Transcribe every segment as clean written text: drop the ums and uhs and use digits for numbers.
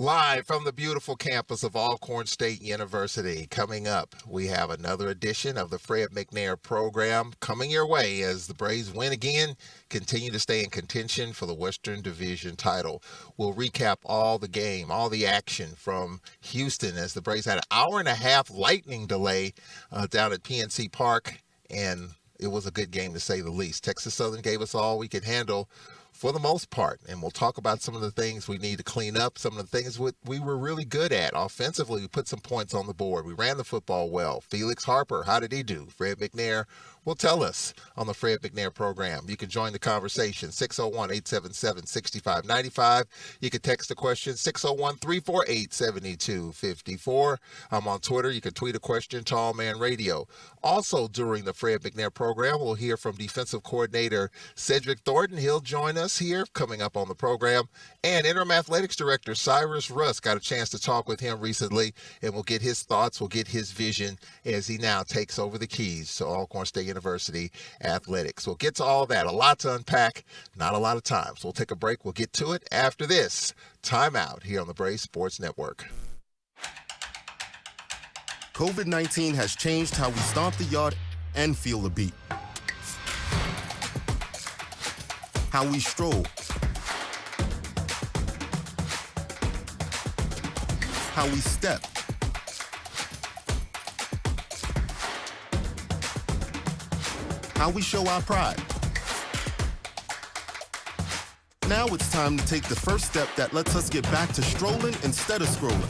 Live from the beautiful campus of Alcorn State University. Coming up, we have another edition of the Fred McNair program coming your way as the Braves win again, continue to stay in contention for the Western Division title. We'll recap all the game, all the action from Houston as the Braves had an hour and a half lightning delay down at PNC Park, and it was a good game to say the least. Texas Southern gave us all we could handle for the most part, and we'll talk about some of the things we need to clean up, some of the things we were really good at. Offensively, we put some points on the board. We ran the football well. Felix Harper, how did he do? Fred McNair will tell us on the Fred McNair program. You can join the conversation, 601-877-6595. You can text a question, 601-348-7254. I'm on Twitter. You can tweet a question, Tall Man Radio. Also, during the Fred McNair program, we'll hear from defensive coordinator Cedric Thornton. He'll join us here coming up on the program. And interim athletics director Cyrus Russ, got a chance to talk with him recently, and we'll get his thoughts, we'll get his vision as he now takes over the keys to Alcorn State University athletics. We'll get to all that. A lot to unpack, not a lot of time. So we'll take a break. We'll get to it after this timeout here on the Braves Sports Network. COVID-19 has changed how we stomp the yard and feel the beat. How we stroll. How we step. How we show our pride. Now it's time to take the first step that lets us get back to strolling instead of scrolling.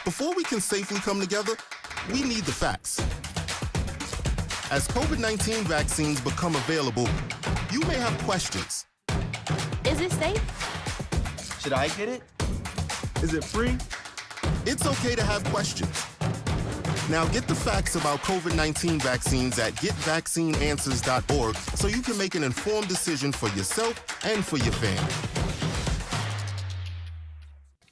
Before we can safely come together, we need the facts. As COVID-19 vaccines become available, you may have questions. Is it safe? Should I get it? Is it free? It's okay to have questions. Now get the facts about COVID-19 vaccines at getvaccineanswers.org so you can make an informed decision for yourself and for your family.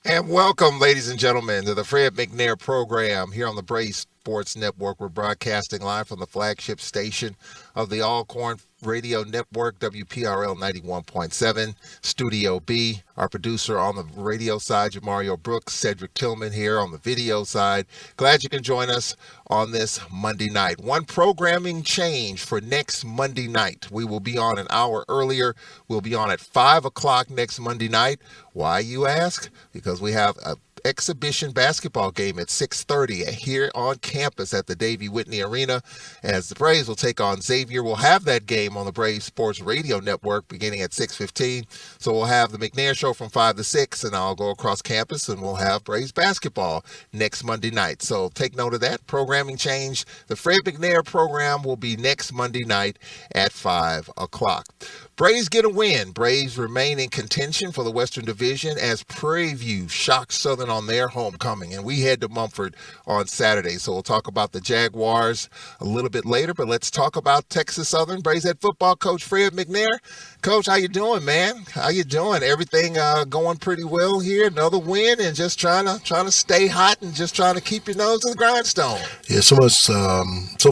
And welcome, ladies and gentlemen, to the Fred McNair program here on the Braves Sports Network. We're broadcasting live from the flagship station of the Alcorn Radio Network, WPRL 91.7, Studio B. Our producer on the radio side, Jamario Brooks, Cedric Tillman here on the video side. Glad you can join us on this Monday night. One programming change for next Monday night. We will be on an hour earlier. We'll be on at 5 o'clock next Monday night. Why, you ask? Because we have a exhibition basketball game at 6:30 here on campus at the Davey Whitney Arena, as the Braves will take on Xavier. We'll have that game on the Braves Sports Radio Network beginning at 6:15. So we'll have the McNair Show from 5 to 6, and I'll go across campus and we'll have Braves basketball next Monday night. So take note of that programming change. The Fred McNair program will be next Monday night at 5 o'clock. Braves get a win. Braves remain in contention for the Western Division as Prairie View shocks Southern on their homecoming, and we head to Mumford on Saturday. So we'll talk about the Jaguars a little bit later, but let's talk about Texas Southern. Braves head football coach Fred McNair. Coach, how you doing, man? How you doing? Everything going pretty well here. Another win, and just trying to stay hot and just trying to keep your nose to the grindstone. Yeah, so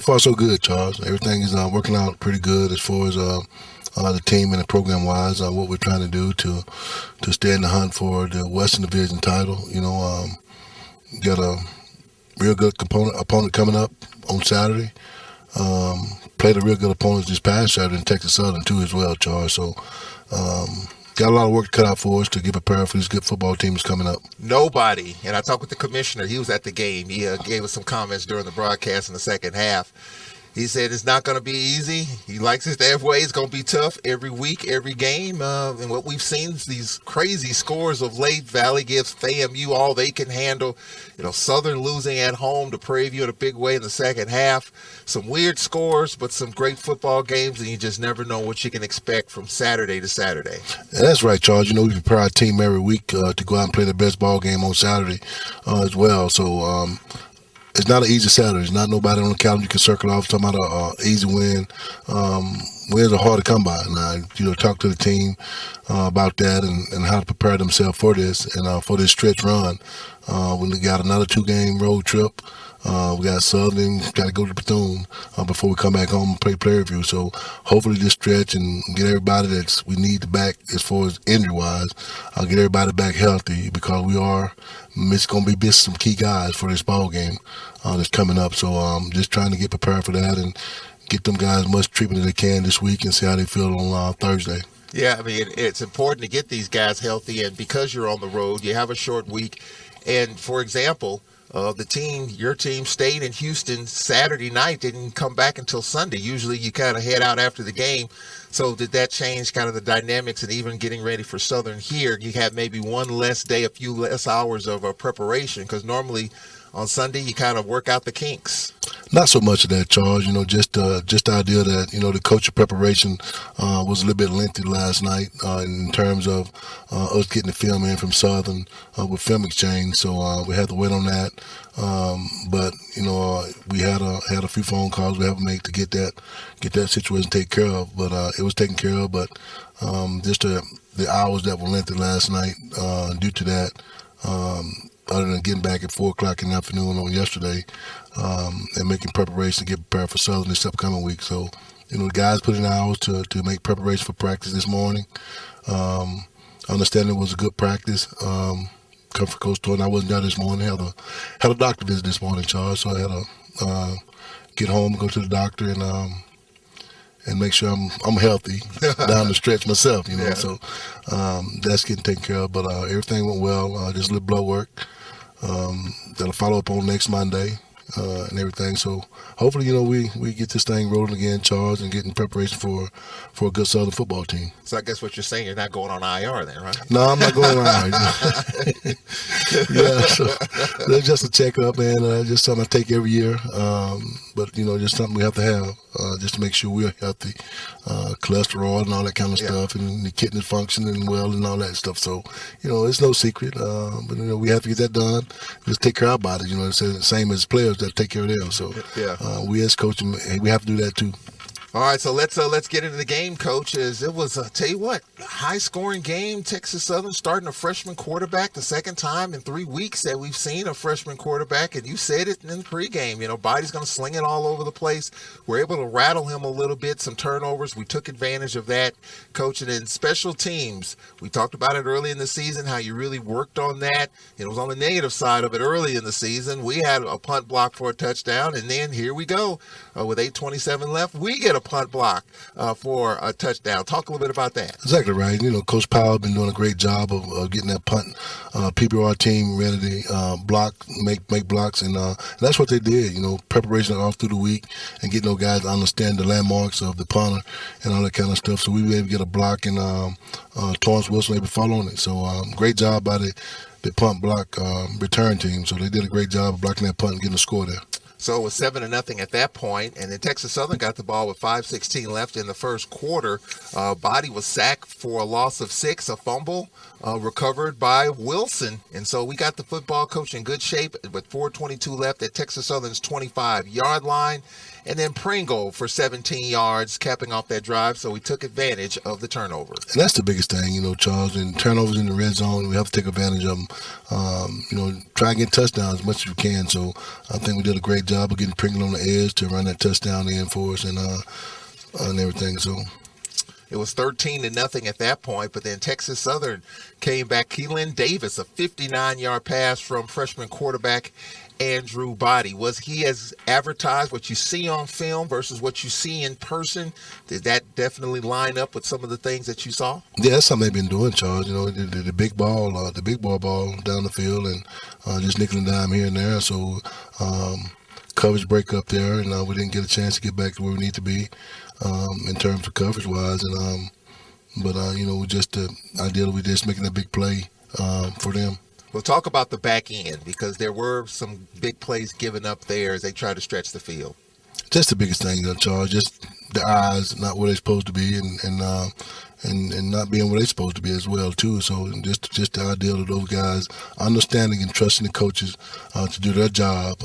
far so good, Charles. Everything is working out pretty good as far as the team and the program-wise, what we're trying to do to stay in the hunt for the Western Division title. Got a real good opponent coming up on Saturday. Played a real good opponent this past Saturday in Texas Southern too as well, Charles. So got a lot of work to cut out for us to get prepared for these good football teams coming up. Nobody, and I talked with the commissioner. He was at the game. He gave us some comments during the broadcast in the second half. He said it's not going to be easy. He likes it that way. It's going to be tough every week, every game. And what we've seen is these crazy scores of late. Valley gives FAMU all they can handle. Southern losing at home to Prairie View in a big way in the second half. Some weird scores, but some great football games, and you just never know what you can expect from Saturday to Saturday. Yeah, that's right, Charles. We prepare our team every week to go out and play the best ball game on Saturday as well. So, it's not an easy Saturday. There's not nobody on the calendar you can circle off talking about an easy win. Wins are hard to come by. And I, talk to the team about that and how to prepare themselves for this and for this stretch run. We got another 2-game road trip We got Southern, got to go to Bethune before we come back home and play player review. So hopefully this stretch and get everybody that we need back as far as injury-wise, get everybody back healthy because we are going to be missing some key guys for this ball game that's coming up. So just trying to get prepared for that and get them guys much treatment as they can this week and see how they feel on Thursday. Yeah, I mean, it's important to get these guys healthy, and because you're on the road, you have a short week. And, for example, your team stayed in Houston Saturday night, didn't come back until Sunday. Usually you kind of head out after the game. So did that change kind of the dynamics and even getting ready for Southern here? You had maybe one less day, a few less hours of preparation, because normally on Sunday you kind of work out the kinks. Not so much of that, Charles. Just the idea that the coaching preparation was a little bit lengthy last night in terms of us getting the film in from Southern with film exchange. So we had to wait on that. But we had a few phone calls we have to make to get that situation taken care of. But it was taken care of. But just the hours that were lengthy last night due to that. Other than getting back at 4 o'clock in the afternoon on yesterday and making preparation to get prepared for Southern this upcoming week. So, the guys put in hours to make preparation for practice this morning. I understand it was a good practice. Come from Coach Thornton. I wasn't there this morning. Had a doctor visit this morning, Charles. So I had to get home, go to the doctor, and make sure I'm healthy down the stretch myself, Yeah. So that's getting taken care of. But everything went well. Just a little blood work that'll follow up on next Monday and everything. So hopefully, we get this thing rolling again, Charles, and get in preparation for a good Southern football team. So I guess what you're saying, you're not going on IR then, right? No, I'm not going on. Yeah, so that's just a checkup, man. Just something I take every year. But just something we have to have just to make sure we're healthy, cholesterol and all that kind of stuff, and the kidney functioning well and all that stuff. So it's no secret. But we have to get that done. Just take care of our bodies. It's the same as players that take care of them. So we as coaches, we have to do that too. All right, so let's get into the game, Coach. It was, tell you what, high-scoring game. Texas Southern starting a freshman quarterback, the second time in 3 weeks that we've seen a freshman quarterback, and you said it in the pregame. Body's going to sling it all over the place. We're able to rattle him a little bit, some turnovers. We took advantage of that, Coach. And then special teams, we talked about it early in the season, how you really worked on that. It was on the negative side of it early in the season. We had a punt block for a touchdown, and then here we go. With 8:27 left, we get a punt block for a touchdown. Talk a little bit about that. Exactly right. Coach Powell been doing a great job of getting that punt PBR team ready to make blocks, and that's what they did. Preparation all through the week and getting those guys to understand the landmarks of the punter and all that kind of stuff. So we were able to get a block, and Torrance Wilson able to follow on it. So great job by the punt block return team. So they did a great job of blocking that punt and getting a score there. So it was 7-0 at that point, and then Texas Southern got the ball with 5:16 left in the first quarter. Body was sacked for a loss of 6, a fumble recovered by Wilson, and so we got the football coach in good shape with 4:22 left at Texas Southern's 25-yard line, and then Pringle for 17 yards, capping off that drive. So we took advantage of the turnover. And that's the biggest thing, Charles. And turnovers in the red zone, we have to take advantage of them. Try and get touchdowns as much as you can. So I think we did a great job of getting Pringle on the edge to run that touchdown in for us and everything. So it was 13-0 at that point, but then Texas Southern came back. Keelan Davis, a 59-yard pass from freshman quarterback Andrew Body. Was he as advertised, what you see on film versus what you see in person? Did that definitely line up with some of the things that you saw? Yeah, that's something they've been doing, Charles. The big ball, the big ball down the field, and just nickel and dime here and there. So coverage break up there, and we didn't get a chance to get back to where we need to be in terms of coverage wise. And but just the idea that we just making a big play for them. We'll talk about the back end, because there were some big plays given up there as they tried to stretch the field. Just the biggest thing, Charles. Just the eyes not where they're supposed to be, and not being where they're supposed to be as well too. So just the idea of those guys understanding and trusting the coaches to do their job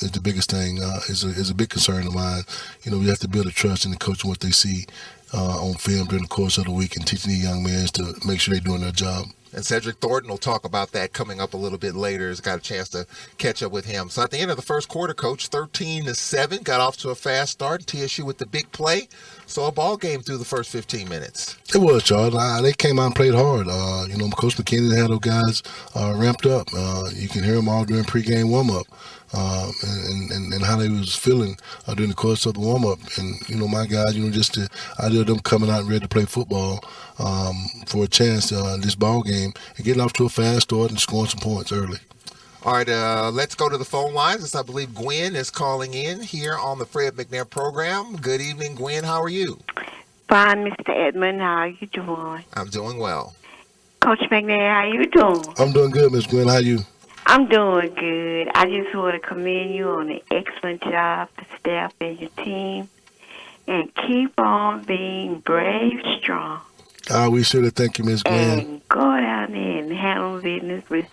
is the biggest thing. Is a big concern of mine. We have to build a trust in the coach and what they see on film during the course of the week, and teaching these young men to make sure they're doing their job. And Cedric Thornton will talk about that coming up a little bit later. He's got a chance to catch up with him. So at the end of the first quarter, Coach, 13-7, got off to a fast start. TSU with the big play. So a ball game through the first 15 minutes. It was, Charles. They came out and played hard. Coach McKinney had those guys ramped up. You can hear them all during pregame warm-up. And how they was feeling during the course of the warm-up. And, my guys, just the idea of them coming out and ready to play football for a chance this ball game and getting off to a fast start and scoring some points early. All right, let's go to the phone lines. I believe Gwen is calling in here on the Fred McNair program. Good evening, Gwen. How are you? Fine, Mr. Edmund. How are you doing? I'm doing well. Coach McNair, how you doing? I'm doing good, Miss Gwen. How you? I'm doing good. I just want to commend you on the excellent job, the staff and your team. And keep on being brave, strong. We sure thank you, Miss Gwen. And go down there and handle business with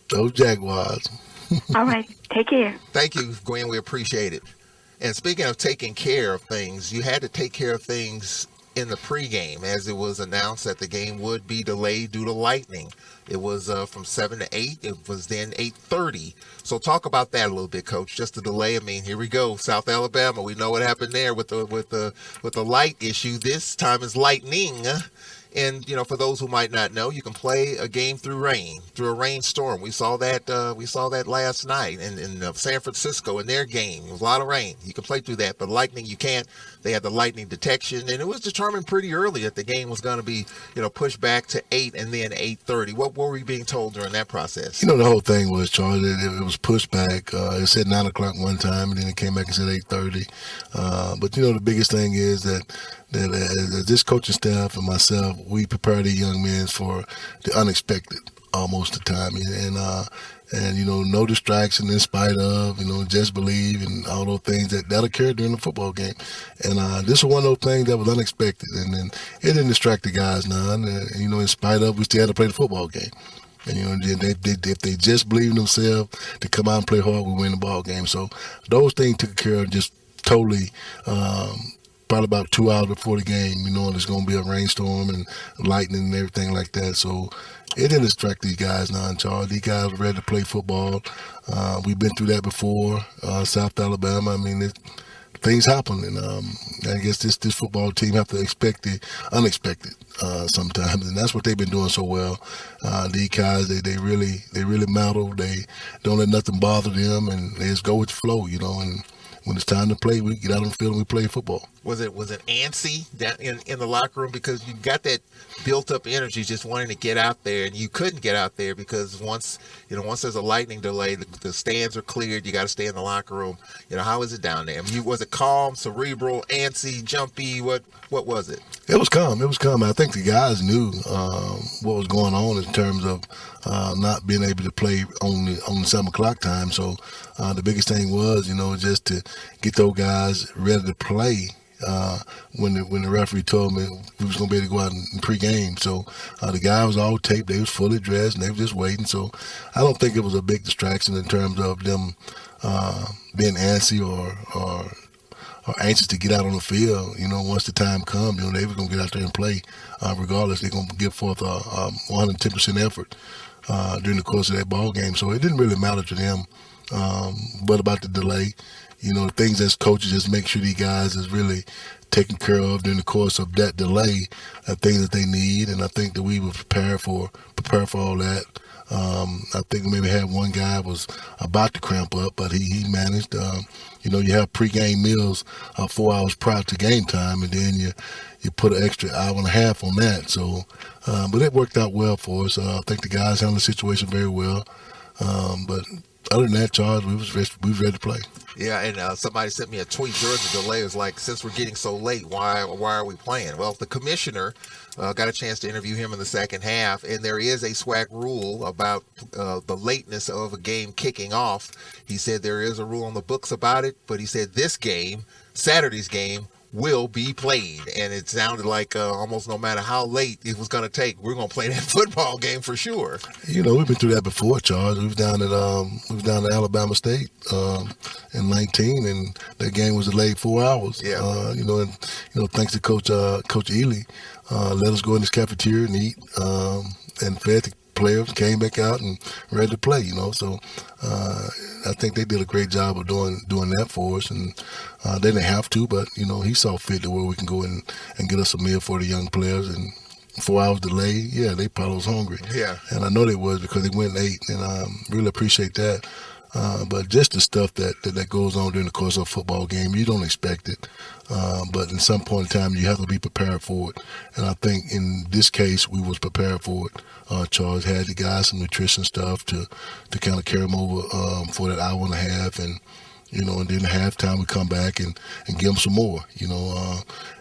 those Jaguars. All right. Take care. Thank you, Gwen. We appreciate it. And speaking of taking care of things, you had to take care of things in the pregame, as it was announced that the game would be delayed due to lightning. It was from 7 to 8. It was then 8:30. So talk about that a little bit, Coach. Just the delay. I mean, here we go, South Alabama. We know what happened there with the light issue. This time is lightning. And for those who might not know, you can play a game through a rainstorm. We saw that last night in San Francisco in their game. It was a lot of rain. You can play through that, but lightning you can't. They had the lightning detection, and it was determined pretty early that the game was going to be pushed back to 8 and then 8:30. What were we being told during that process? The whole thing was, Charlie, it was pushed back. It said 9 o'clock one time, and then it came back and said 8:30. But the biggest thing is that as this coaching staff and myself, we prepare the young men for the unexpected almost the time, and no distraction in spite of, just believe and all those things that occurred during the football game. And this was one of those things that was unexpected, and then it didn't distract the guys none. In spite of, we still had to play the football game. And if they just believe in themselves to come out and play hard, we win the ball game. So those things took care of just totally. Probably about 2 hours before the game, and there's going to be a rainstorm and lightning and everything like that. So it didn't distract these guys now in charge. These guys were ready to play football. We've been through that before, South Alabama. I mean, things happen, and I guess this football team have to expect the unexpected sometimes, and that's what they've been doing so well. These guys, they really mellow. They don't let nothing bother them, and they just go with the flow, and when it's time to play, we get out on the field and we play football. Was it antsy down in the locker room because you got that built up energy just wanting to get out there, and you couldn't get out there because once there's a lightning delay, the stands are cleared. You got to stay in the locker room. How is it down there? Was it calm, cerebral, antsy, jumpy? What was it? It was calm. I think the guys knew what was going on in terms of not being able to play on the 7 o'clock time. So the biggest thing was, just to get those guys ready to play. When the referee told me we was going to be able to go out in pregame. So the guy was all taped. They was fully dressed, and they were just waiting. So I don't think it was a big distraction in terms of them being antsy or anxious to get out on the field. Once the time comes, they were going to get out there and play. Regardless, they're going to give forth a 110% effort during the course of that ball game. So it didn't really matter to them. But about the delay, things as coaches, just make sure these guys is really taken care of during the course of that delay, things that they need. And I think that we were prepared for all that. I think maybe had one guy was about to cramp up, but he managed. You have pregame meals 4 hours prior to game time, and then you put an extra hour and a half on that. So, but it worked out well for us. I think the guys handled the situation very well. But other than that, Charles, we was ready to play. Yeah, and somebody sent me a tweet during the delay. It was like, since we're getting so late, why are we playing? Well, the commissioner got a chance to interview him in the second half, and there is a SWAC rule about the lateness of a game kicking off. He said there is a rule on the books about it, but he said this game, Saturday's game, will be played. And it sounded like almost no matter how late it was going to take, we're going to play that football game for sure. You know, we've been through that before, Charles. We was down at Alabama State in 19, and that game was delayed 4 hours. Yeah. Thanks to Coach Ely, let us go in this cafeteria and eat, and fed the players, came back out and ready to play. So I think they did a great job of doing that for us, and they didn't have to, but he saw fit to where we can go in and get us a meal for the young players. And 4 hours delay, yeah, they probably was hungry. Yeah, and I know they was because they went and ate, and I really appreciate that. But just the stuff that goes on during the course of a football game, you don't expect it. But in some point in time, you have to be prepared for it. And I think in this case, we was prepared for it. Charles had the guys some nutrition stuff to kind of carry them over for that hour and a half. And then at halftime, we come back and give them some more,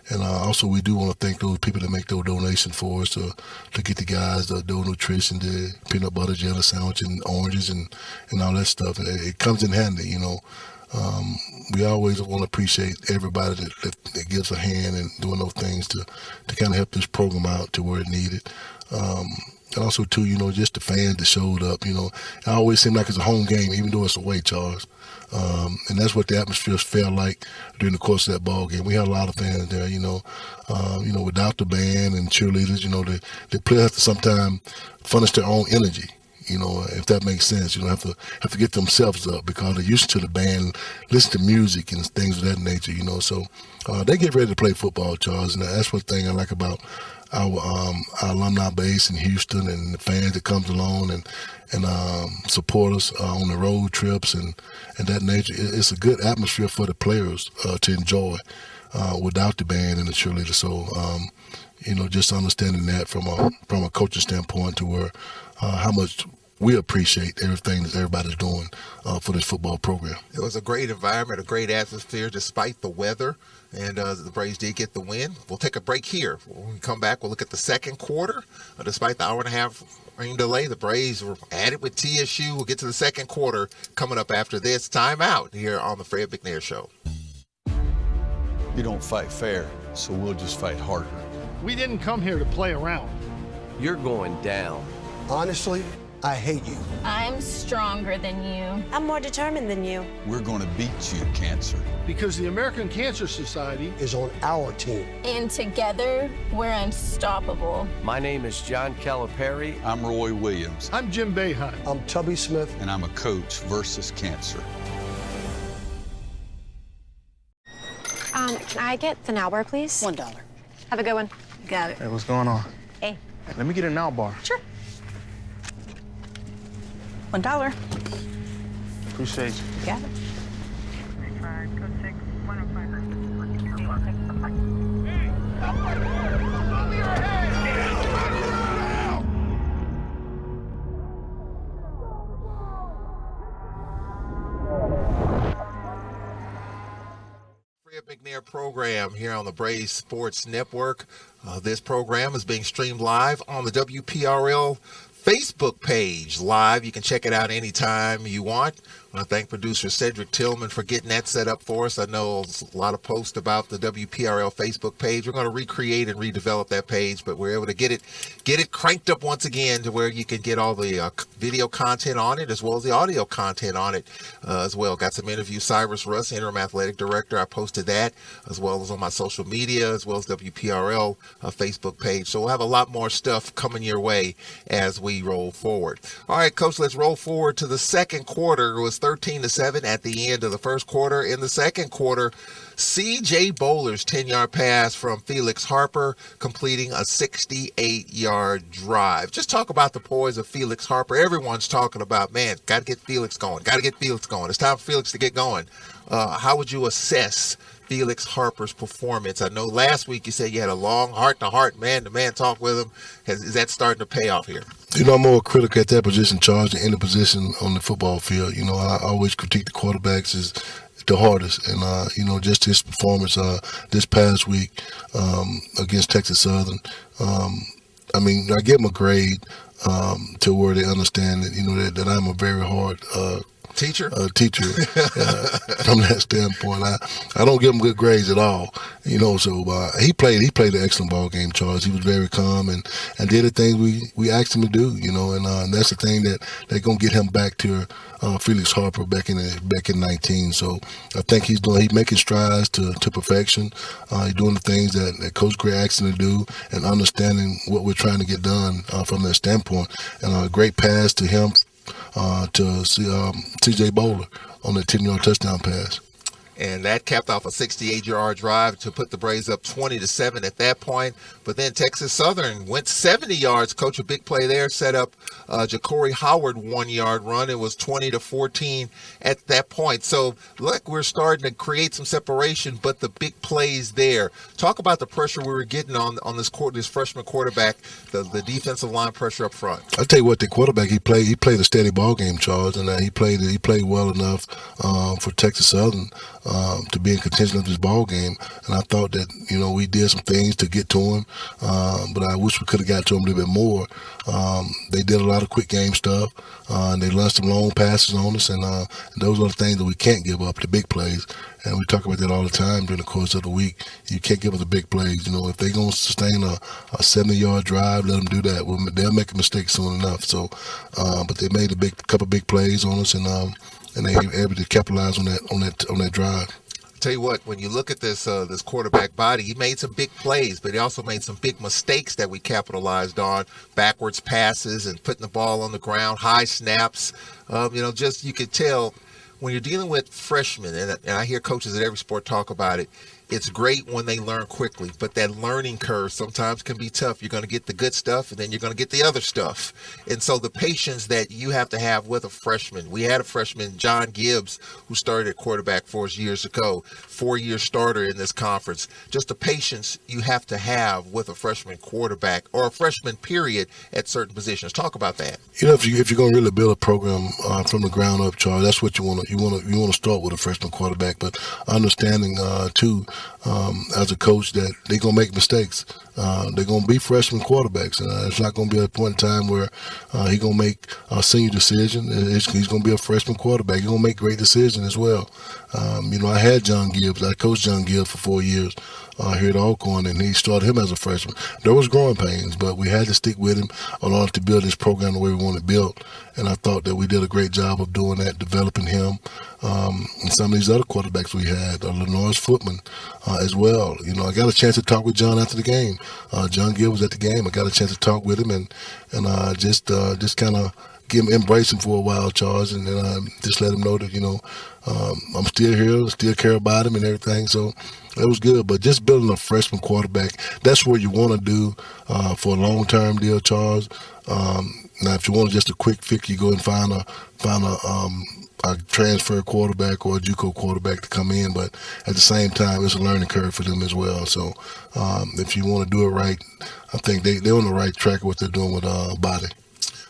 And also, we do want to thank those people that make those donations for us to get the guys the nutrition, the peanut butter jelly sandwich and oranges and all that stuff. And it comes in handy, We always want to appreciate everybody that gives a hand in doing those things to kind of help this program out to where it needed. And also, too, just the fans that showed up, it always seemed like it's a home game, even though it's away, Charles. And that's what the atmosphere felt like during the course of that ball game. We had a lot of fans there, without the band and cheerleaders, the players have to sometimes furnish their own energy, if that makes sense. Have to get themselves up because they're used to the band, listen to music and things of that nature, So they get ready to play football, Charles, and that's one thing I like about our alumni base in Houston and the fans that comes along and support us on the road trips and that nature. It's a good atmosphere for the players to enjoy without the band and the cheerleaders. So, just understanding that from a coaching standpoint to where how much we appreciate everything that everybody's doing for this football program. It was a great environment, a great atmosphere despite the weather, and the Braves did get the win. We'll take a break here. When we come back, we'll look at the second quarter. Despite the hour and a half rain delay, the Braves were at it with TSU. We'll get to the second quarter coming up after this. Timeout here on the Fred McNair Show. You don't fight fair, so we'll just fight harder. We didn't come here to play around. You're going down. Honestly, I hate you. I'm stronger than you. I'm more determined than you. We're going to beat you, cancer. Because the American Cancer Society is on our team. And together, we're unstoppable. My name is John Calipari. I'm Roy Williams. I'm Jim Behan. I'm Tubby Smith. And I'm a coach versus cancer. Can I get the now bar, please? $1. Have a good one. Got it. Hey, what's going on? Hey. Let me get a now bar. Sure. $1. Appreciate you. Got it. Fred McNair program here on the Braves Sports Network. This program is being streamed live on the WPRL Facebook page live. You can check it out anytime you want. I want to thank producer Cedric Tillman for getting that set up for us. I know a lot of posts about the WPRL Facebook page. We're going to recreate and redevelop that page, but we're able to get it cranked up once again to where you can get all the video content on it as well as the audio content on it as well. Got some interviews. Cyrus Russ, interim athletic director, I posted that as well as on my social media as well as WPRL Facebook page. So we'll have a lot more stuff coming your way as we roll forward. All right, Coach, let's roll forward to the second quarter. It was 13-7 at the end of the first quarter. In the second quarter, C.J. Bowler's 10-yard pass from Felix Harper, completing a 68-yard drive. Just talk about the poise of Felix Harper. Everyone's talking about, man, got to get Felix going. Got to get Felix going. It's time for Felix to get going. How would you assess Felix Harper's performance? I know last week you said you had a long heart-to-heart, man-to-man talk with him. Is that starting to pay off here? I'm more critical at that position, Charge, than any position on the football field. I always critique the quarterbacks as the hardest. And, just his performance this past week against Texas Southern, I give him a grade to where they understand that, that I'm a very hard teacher from that standpoint. I don't give him good grades at all, So he played an excellent ball game, Charles. He was very calm and did the things we asked him to do, and that's the thing that they're gonna get him back to Felix Harper back in 19. So I think he's making strides to perfection. He's doing the things that Coach Gray asked him to do and understanding what we're trying to get done from that standpoint. And a great pass to him to C.J. Bowler on that 10-yard touchdown pass. And that capped off a 68-yard drive to put the Braves up 20-7 at that point. But then Texas Southern went 70 yards. Coach, a big play there, set up Ja'Cory Howard 1-yard run. It was 20-14 at that point. So, look, we're starting to create some separation, but the big plays there. Talk about the pressure we were getting on this freshman quarterback, the defensive line pressure up front. I tell you what, the quarterback he played a steady ball game, Charles, and he played well enough for Texas Southern to be in contention of this ball game. And I thought that we did some things to get to him, but I wish we could have got to him a little bit more. They did a lot of quick game stuff, and they launched some long passes on us, and those are the things that we can't give up, the big plays. And we talk about that all the time during the course of the week. You can't give up the big plays. If they're going to sustain a 70-yard drive, let them do that. They'll make a mistake soon enough. So, but they made a couple big plays on us, and they were able to capitalize on that drive. Tell you what, when you look at this quarterback body, he made some big plays, but he also made some big mistakes that we capitalized on. Backwards passes and putting the ball on the ground, high snaps. Just you could tell when you're dealing with freshmen, and I hear coaches at every sport talk about it, it's great when they learn quickly, but that learning curve sometimes can be tough. You're going to get the good stuff, and then you're going to get the other stuff. And so the patience that you have to have with a freshman. We had a freshman, John Gibbs, who started at quarterback for us years ago, 4-year starter in this conference. Just the patience you have to have with a freshman quarterback or a freshman period at certain positions. Talk about that. If you're going to really build a program from the ground up, Charles, that's what you want to. You want to start with a freshman quarterback, but understanding too. As a coach, that they're going to make mistakes. They're going to be freshman quarterbacks. It's not going to be a point in time where he's going to make a senior decision. He's going to be a freshman quarterback. He's going to make great decisions as well. I had John Gibbs. I coached John Gibbs for 4 years here at Alcorn, and he started him as a freshman. There was growing pains, but we had to stick with him in order to build this program the way we want it built. And I thought that we did a great job of doing that, developing him. And some of these other quarterbacks we had, Lenore's Footman as well. I got a chance to talk with John after the game. John Gill was at the game. I got a chance to talk with him and just kind of embrace him for a while, Charles, and then just let him know that I'm still here, still care about him and everything. So it was good. But just building a freshman quarterback, that's what you want to do for a long-term deal, Charles. Now, if you want just a quick fix, you go and find a transfer quarterback or a JUCO quarterback to come in. But at the same time, it's a learning curve for them as well. So if you want to do it right, I think they're on the right track of what they're doing with Body.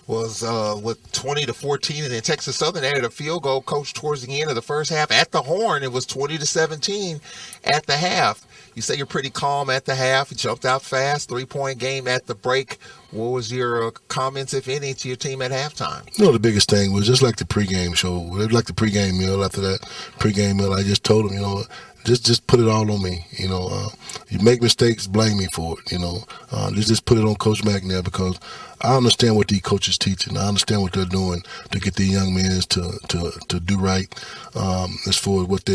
Was with 20-14, and then Texas Southern added a field goal, coach, towards the end of the first half at the horn. It was 20-17 at the half. You say you're pretty calm at the half. You jumped out fast, 3-point game at the break. What was your comments, if any, to your team at halftime? The biggest thing was just like the pregame show, like the pregame meal. After that pregame meal, I just told them, just put it all on me. You make mistakes, blame me for it. Just put it on Coach McNair, because I understand what these coaches teaching. I understand what they're doing to get the young men to do right as far as what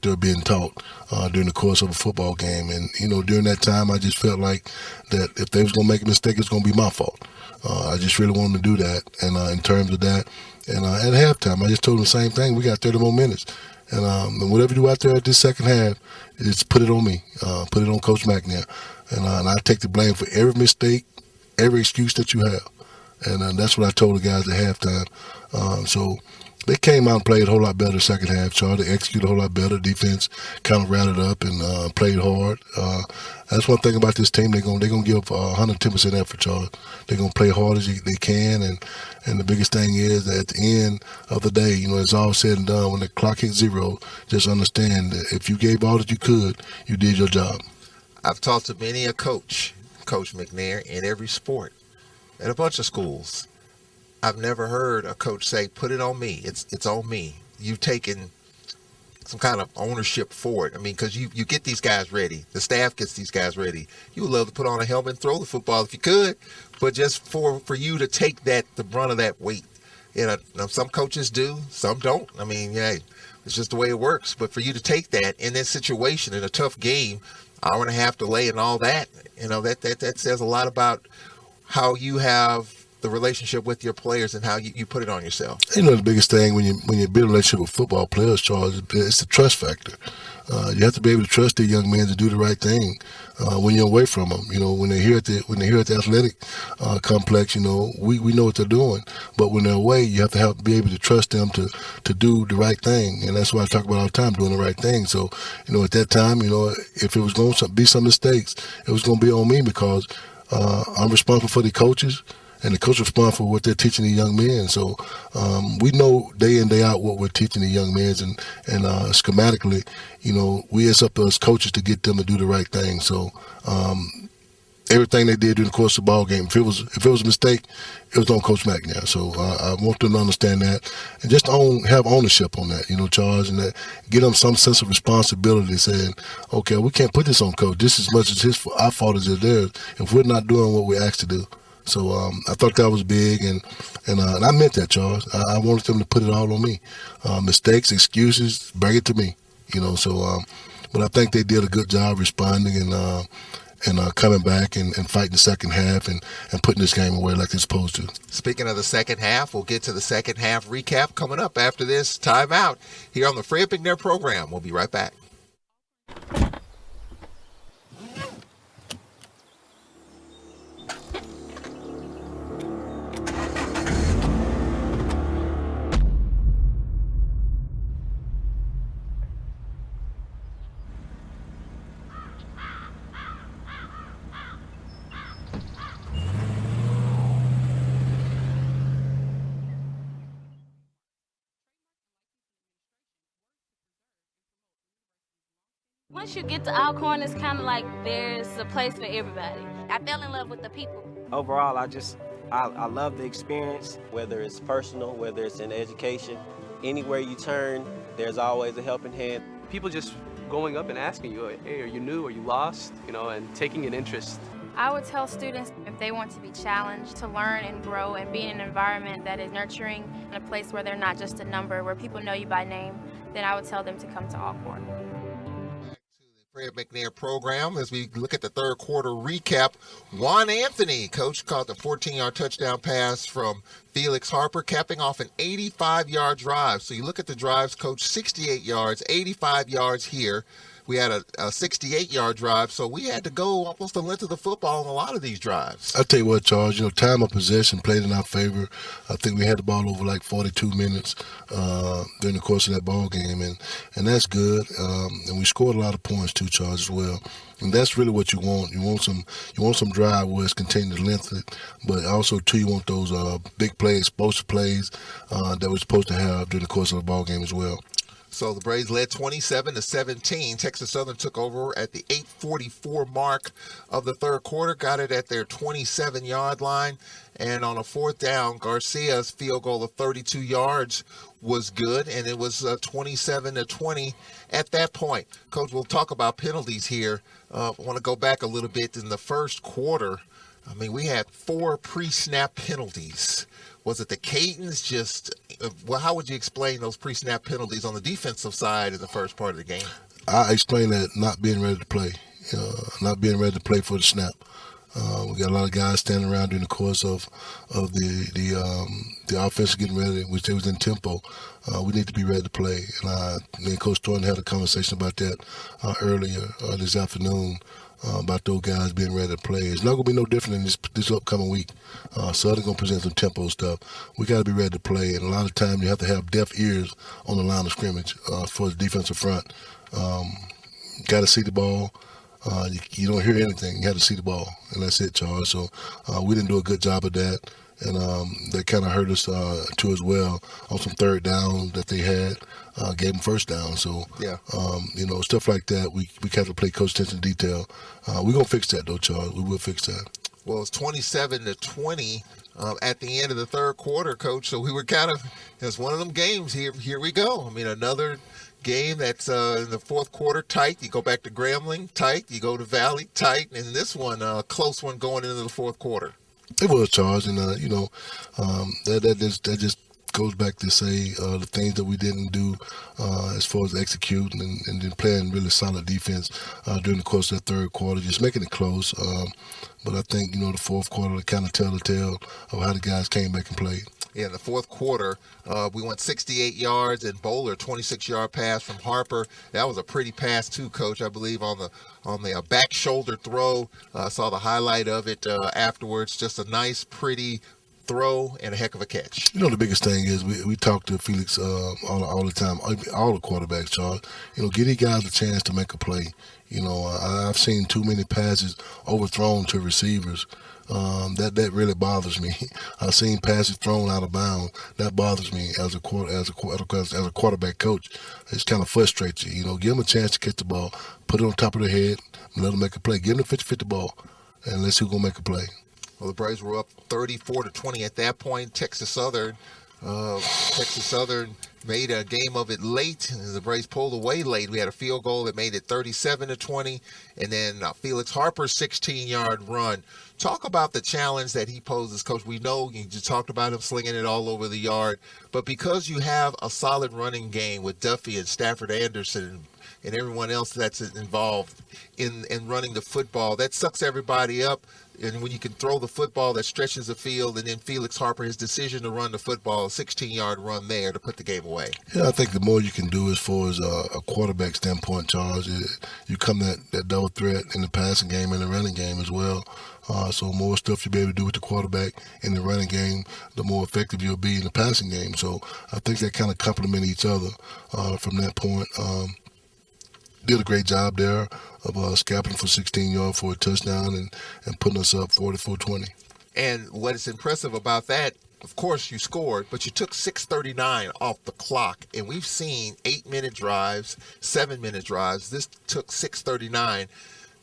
they're being taught during the course of a football game. And during that time, I just felt like that if they was gonna make a mistake, it's gonna be my fault. I just really wanted to do that. And in terms of that, and at halftime, I just told them the same thing. We got 30 more minutes. And whatever you do out there at this second half, just put it on me. Put it on Coach McNair. And I take the blame for every mistake, every excuse that you have. And that's what I told the guys at halftime. So they came out and played a whole lot better the second half, Charles. They executed a whole lot better. Defense kind of rallied up and played hard. That's one thing about this team. They're gonna give 110% effort, Charles. They're gonna play hard as they can, and the biggest thing is that at the end of the day, it's all said and done. When the clock hits 0, just understand that if you gave all that you could, you did your job. I've talked to many a coach, Coach McNair, in every sport, at a bunch of schools. I've never heard a coach say, "Put it on me. It's on me." You've taken some kind of ownership for it. I mean, because you get these guys ready. The staff gets these guys ready. You would love to put on a helmet and throw the football if you could, but just for you to take the brunt of that weight. Some coaches do, some don't. I mean, yeah, it's just the way it works. But for you to take that in this situation, in a tough game, hour and a half delay and all that, that says a lot about how you have the relationship with your players and how you put it on yourself. The biggest thing when you build a relationship with football players, Charles, it's the trust factor. You have to be able to trust the young men to do the right thing when you're away from them. When they're here at the athletic complex, we know what they're doing. But when they're away, you have to be able to trust them to do the right thing, and that's why I talk about all the time, doing the right thing. So, at that time, if it was going to be some mistakes, it was going to be on me because I'm responsible for the coaches. And the coach responsible for what they're teaching the young men. So we know day in, day out what we're teaching the young men. And schematically, it's up to us coaches to get them to do the right thing. So everything they did during the course of the ball game, if it was a mistake, it was on Coach McNair. So I want them to understand that and just have ownership on that, Charles, and that give them some sense of responsibility, saying, okay, we can't put this on Coach. This as much as our fault as it's theirs if we're not doing what we're asked to do. So I thought that was big, and I meant that, Charles. I wanted them to put it all on me. Mistakes, excuses, bring it to me. But I think they did a good job responding and coming back and fighting the second half and putting this game away like they're supposed to. Speaking of the second half, we'll get to the second half recap coming up after this timeout here on the Fred McNair program. We'll be right back. Once you get to Alcorn, it's kind of like there's a place for everybody. I fell in love with the people. Overall, I love the experience, whether it's personal, whether it's in education. Anywhere you turn, there's always a helping hand. People just going up and asking you, hey, are you new, are you lost, and taking an interest. I would tell students if they want to be challenged, to learn and grow and be in an environment that is nurturing, in a place where they're not just a number, where people know you by name, then I would tell them to come to Alcorn. Fred McNair program as we look at the third quarter recap. Juan Anthony, coach, caught the 14-yard touchdown pass from Felix Harper, capping off an 85-yard drive. So you look at the drives, coach, 68 yards, 85 yards here. We had a 68-yard drive, so we had to go almost the length of the football on a lot of these drives. I'll tell you what, Charles, time of possession played in our favor. I think we had the ball over like 42 minutes during the course of that ball game, and that's good. And we scored a lot of points too, Charles, as well. And that's really what you want. You want some drive where it's continuing to lengthen, but also too you want those big plays, explosive plays that we're supposed to have during the course of the ball game as well. So the Braves led 27-17. Texas Southern took over at the 8:44 mark of the third quarter, got it at their 27-yard line. And on a fourth down, Garcia's field goal of 32 yards was good, and it was 27-20 at that point. Coach, we'll talk about penalties here. I want to go back a little bit in the first quarter. I mean, we had 4 pre-snap penalties. Was it the Cadence? How would you explain those pre-snap penalties on the defensive side in the first part of the game? I explain that not being ready to play, not being ready to play for the snap. We got a lot of guys standing around during the course of the offense getting ready, which they was in tempo. We need to be ready to play. And me and Coach Thornton had a conversation about that earlier this afternoon. About those guys being ready to play. It's not going to be no different in this upcoming week. Southern going to present some tempo stuff. We got to be ready to play, and a lot of times you have to have deaf ears on the line of scrimmage for the defensive front. Got to see the ball. You don't hear anything. You have to see the ball, and that's it, Charles. So we didn't do a good job of that, and that kind of hurt us too as well on some third down that they had. Gave them first down. So, yeah. Stuff like that, we have to pay close attention to detail. We're going to fix that, though, Charles. We will fix that. Well, it's 27-20 at the end of the third quarter, Coach. So we were kind of, it's one of them games. Here we go. I mean, another game that's in the fourth quarter tight. You go back to Grambling, tight. You go to Valley, tight. And this one, close one going into the fourth quarter. It was, Charles, and that just goes back to say the things that we didn't do as far as executing and then playing really solid defense during the course of that third quarter, just making it close. But I think, the fourth quarter kind of tell the tale of how the guys came back and played. Yeah, in the fourth quarter, we went 68 yards, and Bowler 26-yard pass from Harper. That was a pretty pass too, Coach. I believe on the back shoulder throw. Saw the highlight of it afterwards. Just a nice, pretty throw and a heck of a catch. The biggest thing is we talk to Felix all the time, all the quarterbacks, Charles. Give these guys a chance to make a play. I've seen too many passes overthrown to receivers. That really bothers me. I've seen passes thrown out of bounds. That bothers me as a quarterback coach. It's kind of frustrates you. Give them a chance to catch the ball, put it on top of their head, and let them make a play. Give them the 50-50 ball, and let's see who's gonna make a play. Well, the Braves were up 34-20 at that point. Texas Southern made a game of it late. The Braves pulled away late. We had a field goal that made it 37-20, and then Felix Harper's 16-yard run. Talk about the challenge that he poses, Coach. We know you just talked about him slinging it all over the yard, but because you have a solid running game with Duffy and Stafford Anderson and everyone else that's involved in running the football, that sucks everybody up. And when you can throw the football that stretches the field, and then Felix Harper, his decision to run the football, a 16-yard run there to put the game away. Yeah, I think the more you can do as far as a quarterback standpoint, Charles, you come that double threat in the passing game and the running game as well. So more stuff you'll be able to do with the quarterback in the running game, the more effective you'll be in the passing game. So I think they kind of complement each other from that point. Did a great job there of scrapping for 16 yards for a touchdown and putting us up 44-20. And what is impressive about that, of course, you scored, but you took 6:39 off the clock. And we've seen 8-minute drives, 7-minute drives. This took 6:39.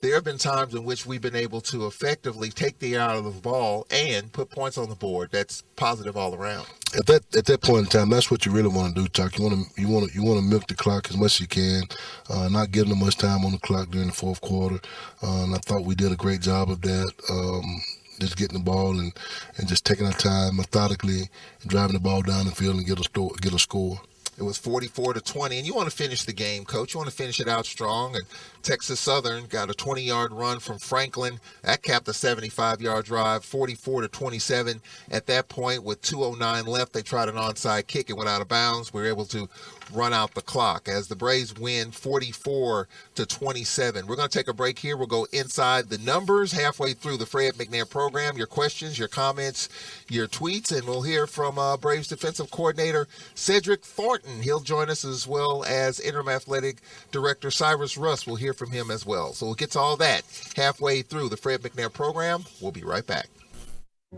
There have been times in which we've been able to effectively take the air out of the ball and put points on the board. That's positive all around. At that point in time, that's what you really want to do, Chuck. You want to milk the clock as much as you can, not giving them much time on the clock during the fourth quarter. And I thought we did a great job of that. Just getting the ball and just taking our time methodically, driving the ball down the field and get a score. It was 44-20, and you want to finish the game, Coach. You want to finish it out strong. And Texas Southern got a 20-yard run from Franklin. That capped a 75-yard drive, 44-27. At that point, with 2:09 left, they tried an onside kick. It went out of bounds. We were able to run out the clock as the Braves win 44-27. We're going to take a break here. We'll go inside the numbers halfway through the Fred McNair program. Your questions, your comments, your tweets, and we'll hear from Braves defensive coordinator Cedric Thornton. He'll join us, as well as interim athletic director Cyrus Russ. We'll hear from him as well. So we'll get to all that halfway through the Fred McNair program. We'll be right back.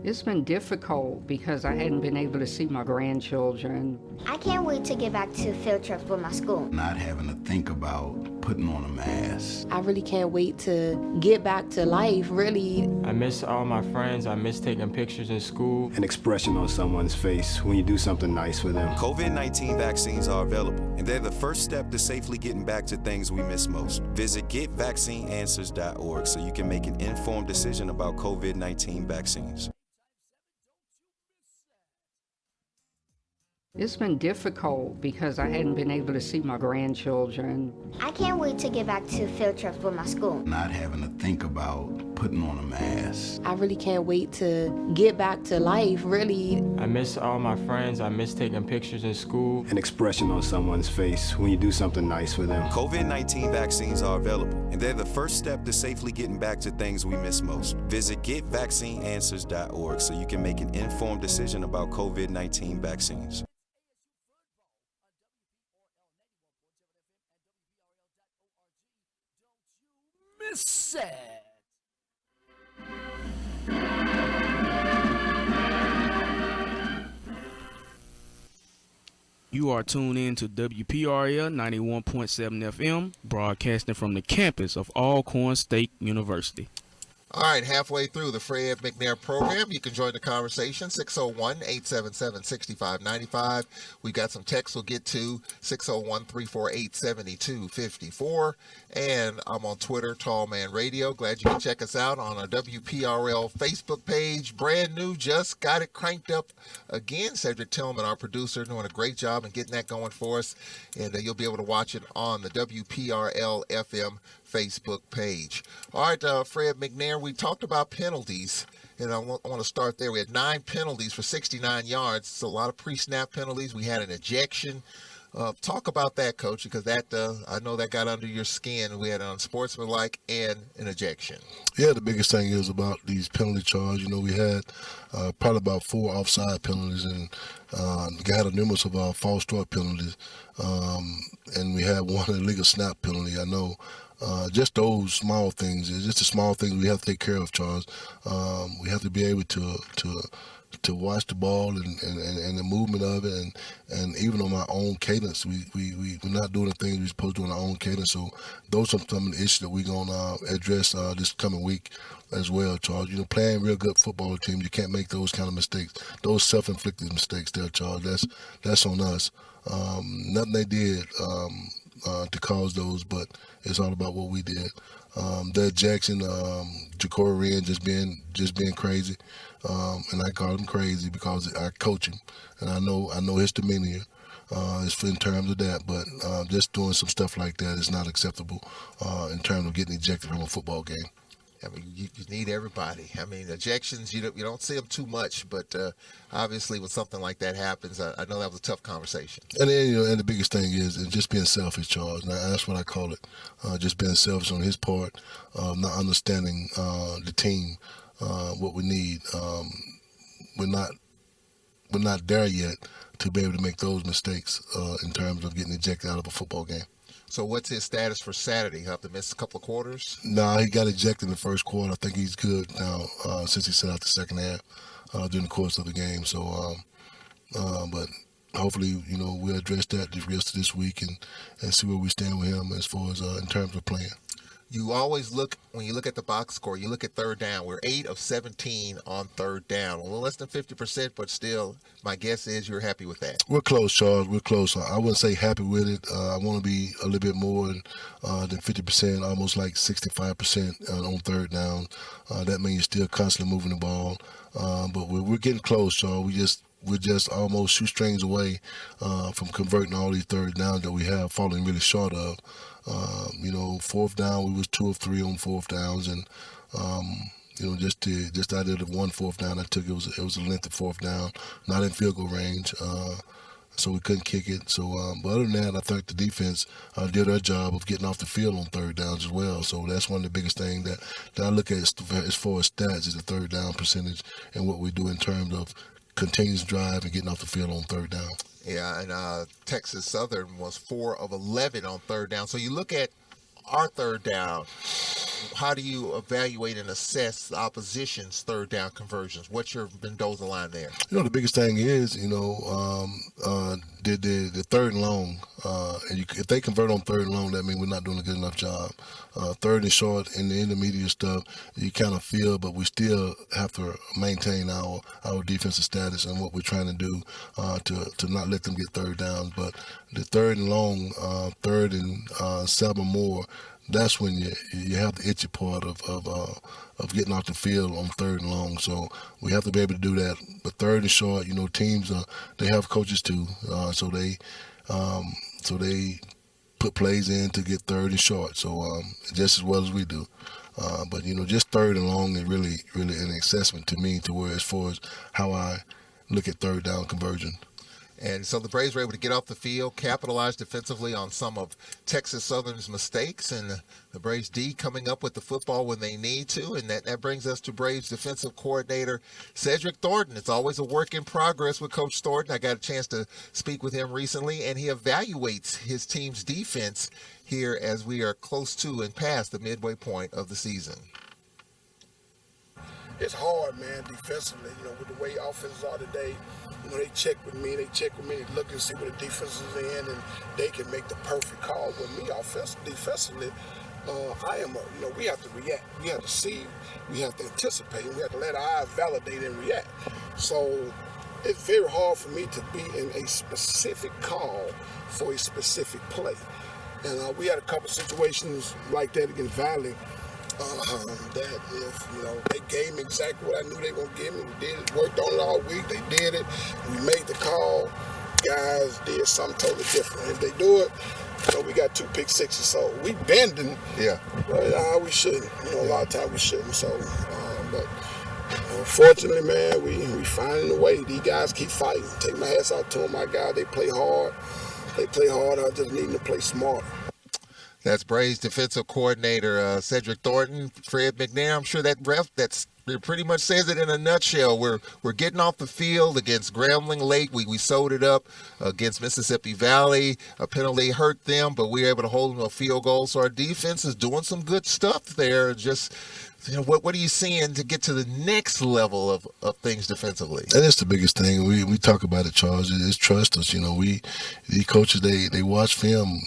It's been difficult because I hadn't been able to see my grandchildren. I can't wait to get back to field trips with my school. Not having to think about putting on a mask. I really can't wait to get back to life, really. I miss all my friends. I miss taking pictures in school. An expression on someone's face when you do something nice for them. COVID-19 vaccines are available, and they're the first step to safely getting back to things we miss most. Visit getvaccineanswers.org so you can make an informed decision about COVID-19 vaccines. It's been difficult because I hadn't been able to see my grandchildren. I can't wait to get back to field trips with my school. Not having to think about putting on a mask. I really can't wait to get back to life, really. I miss all my friends. I miss taking pictures in school. An expression on someone's face when you do something nice for them. COVID-19 vaccines are available, and they're the first step to safely getting back to things we miss most. Visit getvaccineanswers.org so you can make an informed decision about COVID-19 vaccines. Miss it. You are tuned in to WPRL 91.7 FM, broadcasting from the campus of Alcorn State University. All right, halfway through the Fred McNair program, you can join the conversation, 601-877-6595. We got some texts we'll get to, 601-348-7254. And I'm on Twitter, Tall Man Radio. Glad you can check us out on our WPRL Facebook page. Brand new, just got it cranked up again. Cedric Tillman, our producer, doing a great job in getting that going for us. And you'll be able to watch it on the WPRL FM Facebook page. All right, Fred McNair, we talked about penalties, and I want to start there. We had 9 penalties for 69 yards. It's a lot of pre-snap penalties. We had an ejection. Talk about that, Coach, because that I know that got under your skin. We had an unsportsmanlike and an ejection. Yeah, the biggest thing is about these penalty charges. You know, we had probably about 4 offside penalties, and we had a numerous of false start penalties, and we had 1 illegal snap penalty. I know. Just those small things. It's just the small things we have to take care of, Charles. We have to be able to watch the ball and the movement of it, and even on our own cadence, we're not doing the things we're supposed to do on our own cadence. So those are some of the issues that we're gonna address this coming week as well, Charles. You know, playing real good football team, you can't make those kind of mistakes. Those self-inflicted mistakes there, Charles. That's on us. Nothing they did to cause those, but it's all about what we did. The ejection, Ja'Cory Wren just being crazy, and I call him crazy because I coach him, and I know his demeanor is in terms of that. But just doing some stuff like that is not acceptable in terms of getting ejected from a football game. I mean, you need everybody. I mean, ejections, you don't see them too much, but obviously when something like that happens, I know that was a tough conversation. And then, and the biggest thing is just being selfish, Charles. Now, that's what I call it. Just being selfish on his part, not understanding the team, what we need. We're not there yet to be able to make those mistakes in terms of getting ejected out of a football game. So what's his status for Saturday? He'll have to miss a couple of quarters? No, he got ejected in the first quarter. I think he's good now since he set out the second half during the course of the game. So, but hopefully, we'll address that the rest of this week and see where we stand with him as far as in terms of playing. You always when you look at the box score, you look at third down. We're 8 of 17 on third down. A little less than 50%, but still, my guess is you're happy with that. We're close, Charles. We're close. I wouldn't say happy with it. I want to be a little bit more than 50%, almost like 65% on third down. That means you're still constantly moving the ball. But we're getting close, Charles. We're just almost shoestrings away from converting all these third downs that we have falling really short of. Fourth down, we was 2 of 3 on fourth downs, and just out of the 1 fourth down I took, it was a lengthy fourth down, not in field goal range, so we couldn't kick it. So, but other than that, I think the defense did their job of getting off the field on third downs as well. So that's one of the biggest things that I look at as far as stats is the third down percentage and what we do in terms of continuous drive and getting off the field on third down. Yeah, and Texas Southern was 4 of 11 on third down. So you look at our third down, how do you evaluate and assess the opposition's third down conversions? What's your Mendoza line there? The biggest thing is, the third and long. And if they convert on third and long, that means we're not doing a good enough job. Third and short and the intermediate stuff, you kind of feel, but we still have to maintain our defensive status and what we're trying to do to not let them get third downs. But the third and long, third and 7 more, that's when you have the itchy part of getting off the field on third and long. So we have to be able to do that. But third and short, teams they have coaches too, so they put plays in to get third and short. So just as well as we do. But just third and long is really an assessment to me to where as far as how I look at third down conversion. And so the Braves were able to get off the field, capitalize defensively on some of Texas Southern's mistakes, and the Braves D coming up with the football when they need to. And that brings us to Braves defensive coordinator Cedric Thornton. It's always a work in progress with Coach Thornton. I got a chance to speak with him recently, and he evaluates his team's defense here as we are close to and past the midway point of the season. It's hard, man, defensively. With the way offenses are today, they check with me, they look and see what the defense is in, and they can make the perfect call. With me, defensively, we have to react. We have to see. We have to anticipate. We have to let our eyes validate and react. So it's very hard for me to be in a specific call for a specific play. And we had a couple situations like that against Valley. That if they gave me exactly what I knew they were gonna give me, we did it, worked on it all week. They did it. We made the call. Guys did something totally different. If they do it, we got 2 pick sixes. So we bending. Yeah. But we shouldn't. A lot of times we shouldn't. So, but fortunately, man, we finding a way. These guys keep fighting. Take my hats off to them. My God, they play hard. They play hard. I just need them to play smarter. That's Braves defensive coordinator Cedric Thornton, Fred McNair. I'm sure that pretty much says it in a nutshell. We're getting off the field against Grambling Lake. We sewed it up against Mississippi Valley. A penalty hurt them, but we were able to hold them to a field goal. So our defense is doing some good stuff there. Just what are you seeing to get to the next level of things defensively? And that's the biggest thing. We talk about it, Charles. It's trust us. These coaches they watch film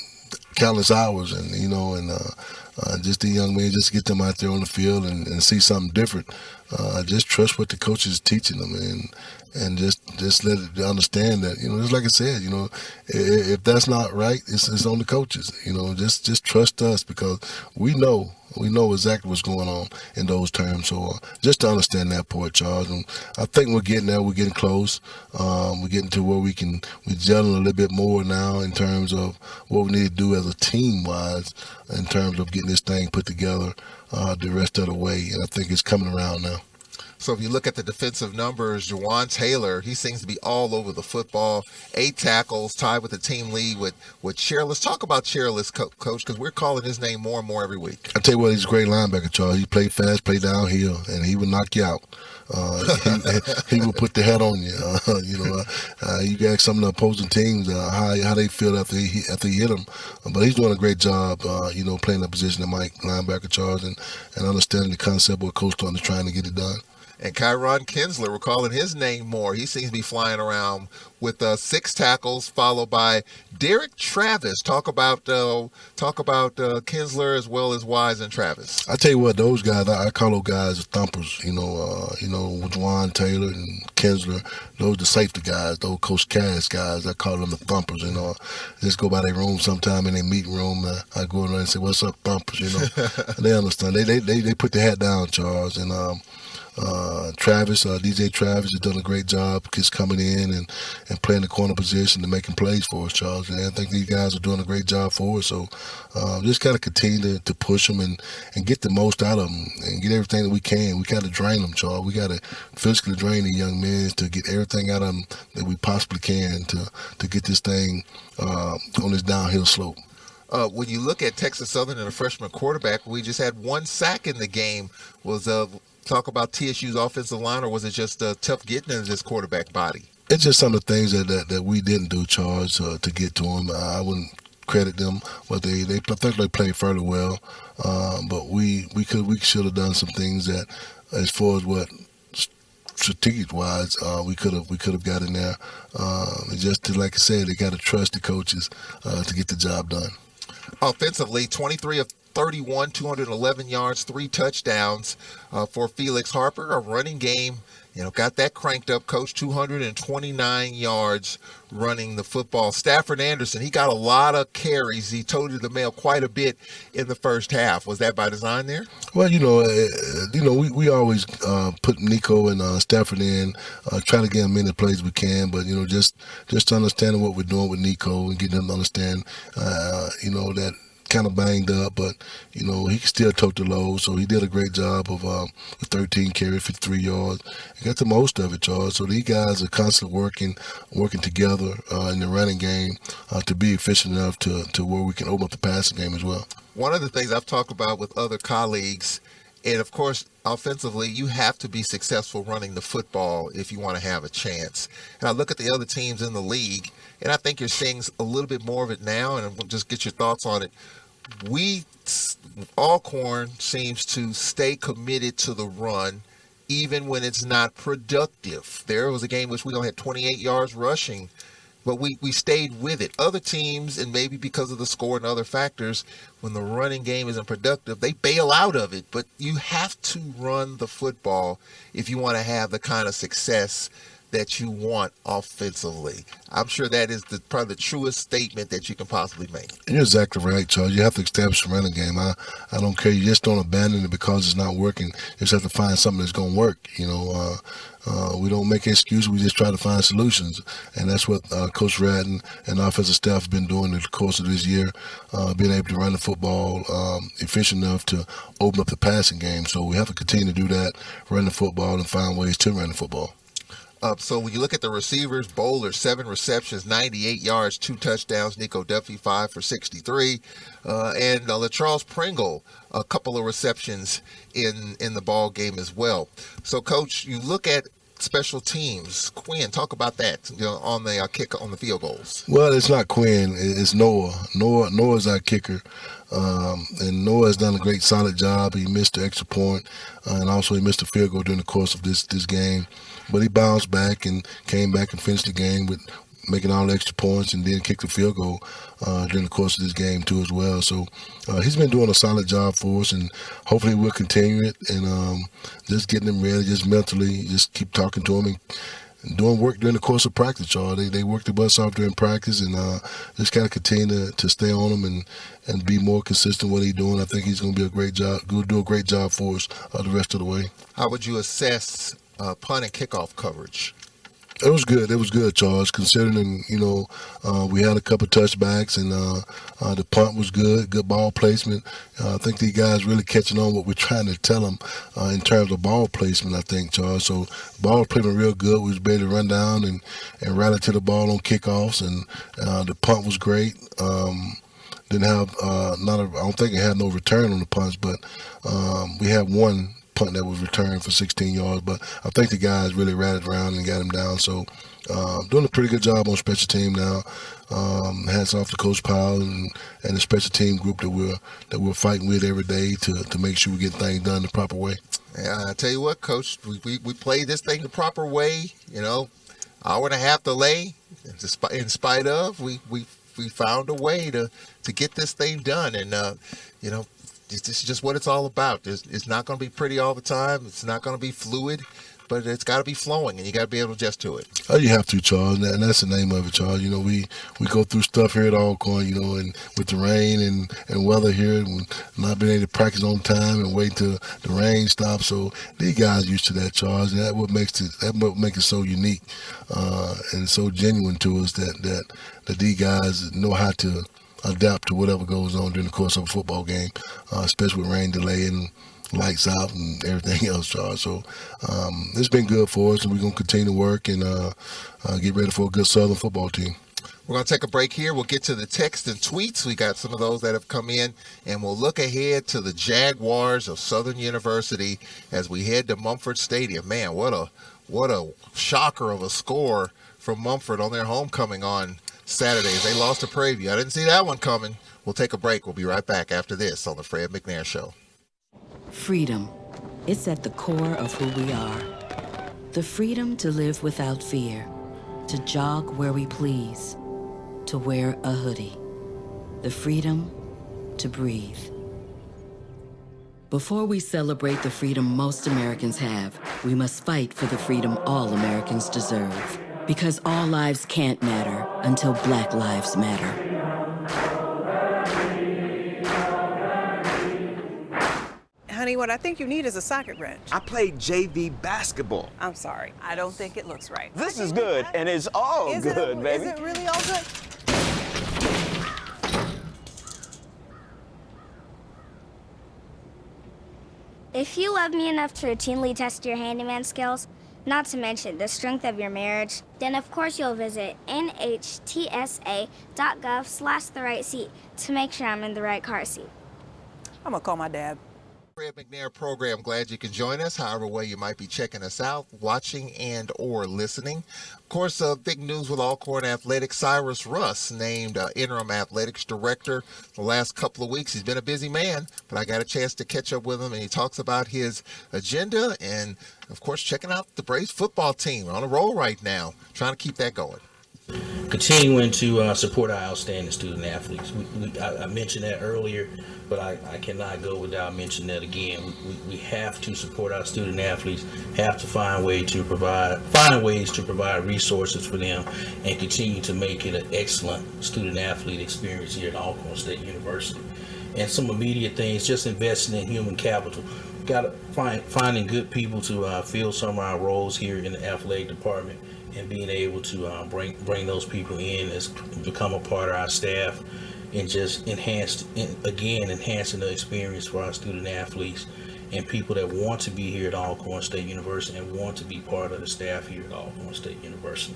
countless hours, and just the young men, just get them out there on the field and see something different. Just trust what the coach is teaching them, and just let it understand that, just like I said, if that's not right, it's on the coaches. Just trust us, because we know exactly what's going on in those terms. So just to understand that part, Charles, and I think we're getting there. We're getting close. We're getting to where we're gelling a little bit more now in terms of what we need to do as a team-wise in terms of getting this thing put together the rest of the way. And I think it's coming around now. So if you look at the defensive numbers, Jawan Taylor, he seems to be all over the football. 8 tackles, tied with the team lead with Chair. Let's talk about Chairless, Coach, because we're calling his name more and more every week. I tell you what, he's a great linebacker, Charles. He played fast, played downhill, and he would knock you out. He would put the head on you. You ask some of the opposing teams how they feel after he hit them, but he's doing a great job. Playing that position of Mike linebacker, Charles, and understanding the concept of what Coach Thornton is trying to get it done. And Kyron Kinsler, we're calling his name more. He seems to be flying around with 6 tackles, followed by Derek Travis. Talk about Kinsler as well as Wise and Travis. I tell you what, those guys, I call those guys thumpers. With Juwan Taylor and Kinsler, those the safety guys, those Coach Cass guys. I call them the thumpers. Just go by their room sometime in their meeting room. I go in there and say, "What's up, thumpers?" They understand. They put their hat down, Charles, and Travis, DJ Travis has done a great job just coming in and playing the corner position and making plays for us, Charles. And I think these guys are doing a great job for us. So just got to continue to push them and get the most out of them and get everything that we can. We got to drain them, Charles. We got to physically drain the young men to get everything out of them that we possibly can to get this thing on this downhill slope. When you look at Texas Southern and a freshman quarterback, we just had 1 sack in the game. Talk about TSU's offensive line, or was it just tough getting into this quarterback body? It's just some of the things that we didn't do, Charles, to get to him. I wouldn't credit them, but I think they played fairly well. But we should have done some things that, as far as what strategic wise, we could have got in there. Just like I said, they got to trust the coaches to get the job done. Offensively, 23 of 31, 211 yards, 3 touchdowns for Felix Harper. A running game, got that cranked up, Coach. 229 yards running the football. Stafford Anderson, he got a lot of carries. He toted the mail quite a bit in the first half. Was that by design there? Well, we always put Nico and Stafford in, try to get him in the plays we can, but just understanding what we're doing with Nico and getting him to understand, that kind of banged up, but he can still tote the load. So he did a great job of 13 carries, 53 yards. He got the most of it, Charles. So these guys are constantly working together in the running game to be efficient enough to where we can open up the passing game as well. One of the things I've talked about with other colleagues, and of course, offensively, you have to be successful running the football if you want to have a chance. And I look at the other teams in the league, and I think you're seeing a little bit more of it now, and we'll just get your thoughts on it. Alcorn seems to stay committed to the run even when it's not productive. There was a game which we only had 28 yards rushing but we stayed with it. Other teams, and maybe because of the score and other factors, when the running game isn't productive, they bail out of it. But you have to run the football if you want to have the kind of success that you want offensively. I'm sure that is probably the truest statement that you can possibly make. You're exactly right, Charles. You have to establish a running game. I don't care. You just don't abandon it because it's not working. You just have to find something that's going to work. We don't make excuses. We just try to find solutions. And that's what Coach Radden and the offensive staff have been doing in the course of this year, being able to run the football efficient enough to open up the passing game. So we have to continue to do that, run the football, and find ways to run the football. So when you look at the receivers, Bowler, 7 receptions, 98 yards, 2 touchdowns. Nico Duffy, 5 for 63. And LaCharles Pringle, a couple of receptions in the ball game as well. So, Coach, you look at special teams. Quinn, talk about that on the kick on the field goals. Well, it's not Quinn. It's Noah. Noah's our kicker. And Noah has done a great, solid job. He missed the extra point, and also he missed a field goal during the course of this game. But he bounced back and came back and finished the game with making all the extra points and then kicked the field goal during the course of this game too as well. So he's been doing a solid job for us, and hopefully we'll continue it and just getting them ready, just mentally, just keep talking to them and doing work during the course of practice, y'all. They work the butts off during practice, and just kind of continue to stay on them and be more consistent with what he's doing. I think he's going to be do a great job for us the rest of the way. How would you assess punt and kickoff coverage? It was good. It was good, Charles, considering, we had a couple touchbacks and the punt was good ball placement. I think these guys really catching on what we're trying to tell them in terms of ball placement, I think, Charles. So ball placement real good. We was able to run down and rally to the ball on kickoffs, and the punt was great. Didn't have, I don't think it had no return on the punts, but we had one punt that was returned for 16 yards, but I think the guys really ratted around and got him down. So doing a pretty good job on special team now. Hats off to Coach Powell and the special team group that we're fighting with every day to make sure we get things done the proper way. Yeah, I tell you what, Coach, we played this thing the proper way. Hour and a half delay. In spite of, we found a way to get this thing done, and this is just what it's all about. It's not going to be pretty all the time. It's not going to be fluid, but it's got to be flowing, and you got to be able to adjust to it. Oh, you have to, Charles, and that's the name of it, Charles. We go through stuff here at Alcorn, and with the rain and weather here, and not being able to practice on time and wait till the rain stops. So these guys used to that, Charles, and that's what makes it so unique and so genuine to us that these guys know how to adapt to whatever goes on during the course of a football game, especially with rain delay and lights out and everything else, Charles. So it's been good for us, and we're going to continue to work and get ready for a good Southern football team. We're going to take a break here. We'll get to the text and tweets. We got some of those that have come in, and we'll look ahead to the Jaguars of Southern University as we head to Mumford Stadium. Man, what a shocker of a score from Mumford on their homecoming on Saturday as they lost to Prairie View. I didn't see that one coming. We'll take a break. We'll be right back after this on the Fred McNair Show. Freedom. It's at the core of who we are. The freedom to live without fear, to jog where we please, to wear a hoodie. The freedom to breathe. Before we celebrate the freedom most Americans have, we must fight for the freedom all Americans deserve. Because all lives can't matter until Black lives matter. Honey, what I think you need is a socket wrench. I played JV basketball. I'm sorry. I don't think it looks right. This is good, and it's all good, baby. Is it really all good? If you love me enough to routinely test your handyman skills, not to mention the strength of your marriage, then of course you'll visit nhtsa.gov/therightseat to make sure I'm in the right car seat. I'm gonna call my dad. Fred McNair program. Glad you can join us, however way you might be checking us out, watching and or listening. Of course, big news with Alcorn Athletics. Cyrus Russ named interim athletics director the last couple of weeks. He's been a busy man, but I got a chance to catch up with him, and he talks about his agenda and, of course, checking out the Braves football team. On a roll right now, trying to keep that going. Continuing to support our outstanding student athletes. I mentioned that earlier, but I cannot go without mentioning that again. We have to support our student athletes, have to find ways to provide resources for them, and continue to make it an excellent student athlete experience here at Alcorn State University. And some immediate things, just investing in human capital. Got to finding good people to fill some of our roles here in the athletic department, and being able to bring those people in as become a part of our staff, and just enhancing the experience for our student athletes and people that want to be here at Alcorn State University and want to be part of the staff here at Alcorn State University.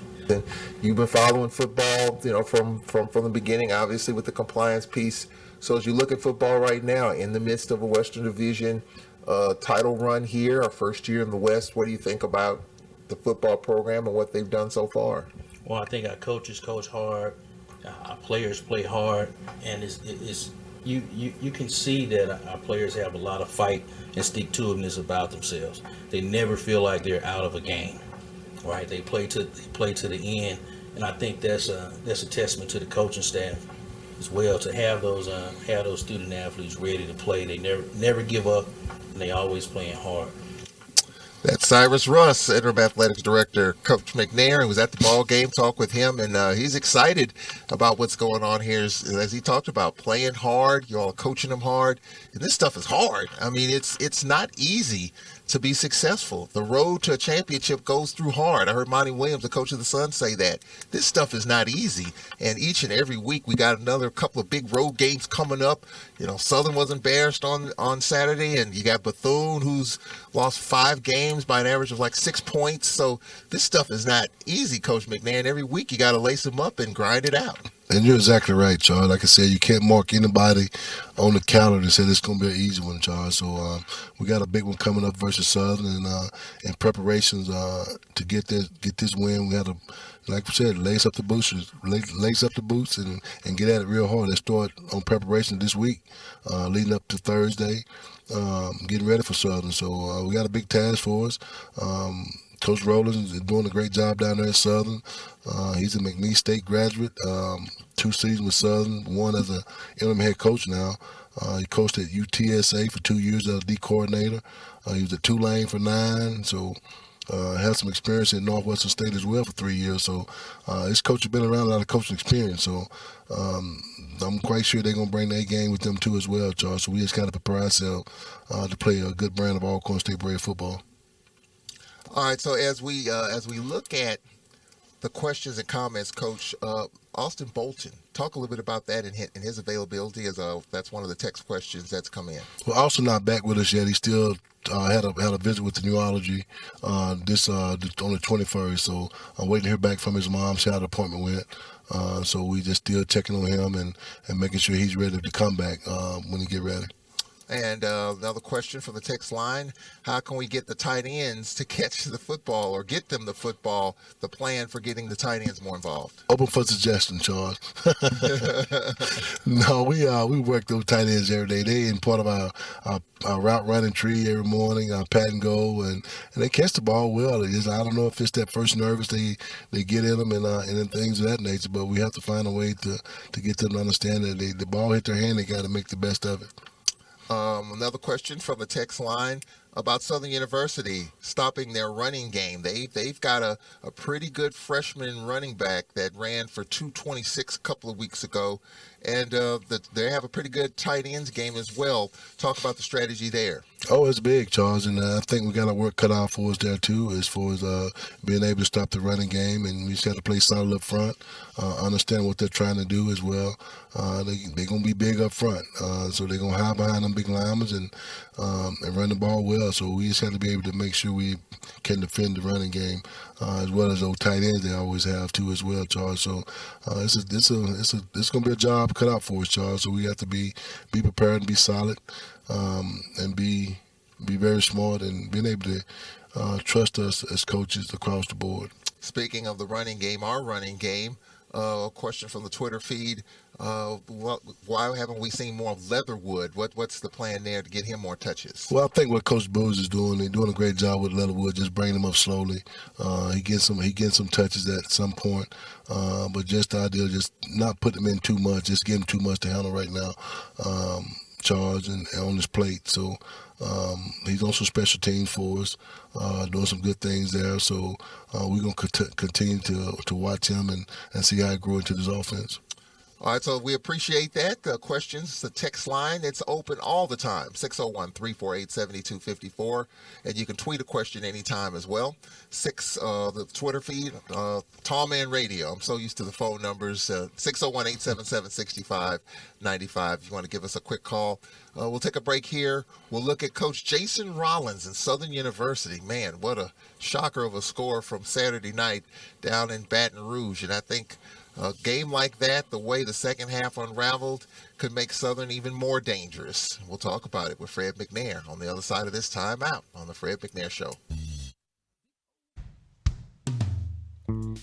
You've been following football, from the beginning, obviously with the compliance piece. So as you look at football right now, in the midst of a Western Division title run here, our first year in the West, what do you think about the football program and what they've done so far? Well, I think our coaches coach hard, our players play hard, and you can see that our players have a lot of fight and stick-to-itiveness about themselves. They never feel like they're out of a game, right? They play to the end, and I think that's a testament to the coaching staff as well, to have those student athletes ready to play. They never give up, and they always playing hard. That's Cyrus Russ, Interim Athletics Director, Coach McNair, who was at the ball game. Talk with him, and he's excited about what's going on here. As he talked about, playing hard, you all are coaching them hard, and this stuff is hard. I mean, it's not easy to be successful. The road to a championship goes through hard. I heard Monty Williams, the coach of the Suns, say that. This stuff is not easy, and each and every week we got another couple of big road games coming up. Southern was embarrassed on Saturday, and you got Bethune, who's lost 5 games by an average of like 6 points. So this stuff is not easy, Coach McNair, and every week you got to lace them up and grind it out. And you're exactly right, Charles. Like I said, you can't mark anybody on the calendar and say it's going to be an easy one, Charles. So we got a big one coming up versus Southern, and in preparations to get this win, we had to, like we said, lace up the boots and get at it real hard. Let's start on preparation this week, leading up to Thursday, getting ready for Southern. So we got a big task for us. Coach Rowlands is doing a great job down there at Southern. He's a McNair State graduate, 2 seasons with Southern, 1 as an interim head coach now. He coached at UTSA for 2 years as a D coordinator. He was at Tulane for 9, so had some experience at Northwestern State as well for 3 years. So his coach has been around a lot of coaching experience. So I'm quite sure they're going to bring their game with them too as well, Charles. So we just got to prepare ourselves to play a good brand of Alcorn State Brave football. All right, so as we look at the questions and comments, Coach, Austin Bolton, talk a little bit about that and his availability, as that's one of the text questions that's come in. Well, Austin not back with us yet. He still had a visit with the neurology on the 21st, so I'm waiting to hear back from his mom, see how the appointment went. So we just still checking on him and making sure he's ready to come back when he get ready. And another question from the text line, how can we get the tight ends to catch the football or get them the football, the plan for getting the tight ends more involved? Open for suggestion, Charles. No, we work those tight ends every day. They in part of our route running tree every morning, our pat and go, and they catch the ball well. I don't know if it's that first nervous they get in them and things of that nature, but we have to find a way to get them to understand that the ball hit their hand, they got to make the best of it. Another question from the text line about Southern University stopping their running game. They've got a pretty good freshman running back that ran for 226 a couple of weeks ago, and they have a pretty good tight ends game as well. Talk about the strategy there. Oh, it's big, Charles, and I think we got our work cut out for us there too, as far as being able to stop the running game, and we just got to play solid up front, understand what they're trying to do as well. They're going to be big up front, so they're going to hide behind them big linemen and run the ball well. So we just have to be able to make sure we can defend the running game, as well as those tight ends they always have too as well, Charles. So it's going to be a job cut out for us, Charles. So we have to be prepared and be solid, and be very smart and being able to trust us as coaches across the board. Speaking of the running game, our running game, a question from the Twitter feed. Why haven't we seen more of Leatherwood? What's the plan there to get him more touches? Well, I think what Coach Booz is doing, they're doing a great job with Leatherwood, just bringing him up slowly. He gets some touches at some point, but just the idea of just not putting him in too much, just give him too much to handle right now. Charge and on his plate. So he's on some special teams for us, doing some good things there. So we're going to continue to watch him and see how he grows into this offense. All right, so we appreciate that. Questions, the text line, it's open all the time, 601-348-7254. And you can tweet a question anytime as well. The Twitter feed, Tallman Radio. I'm so used to the phone numbers, 601-877-6595. If you want to give us a quick call. We'll take a break here. We'll look at Coach Jason Rollins in Southern University. Man, what a shocker of a score from Saturday night down in Baton Rouge. And I think a game like that, the way the second half unraveled, could make Southern even more dangerous. We'll talk about it with Fred McNair on the other side of this timeout on the Fred McNair Show.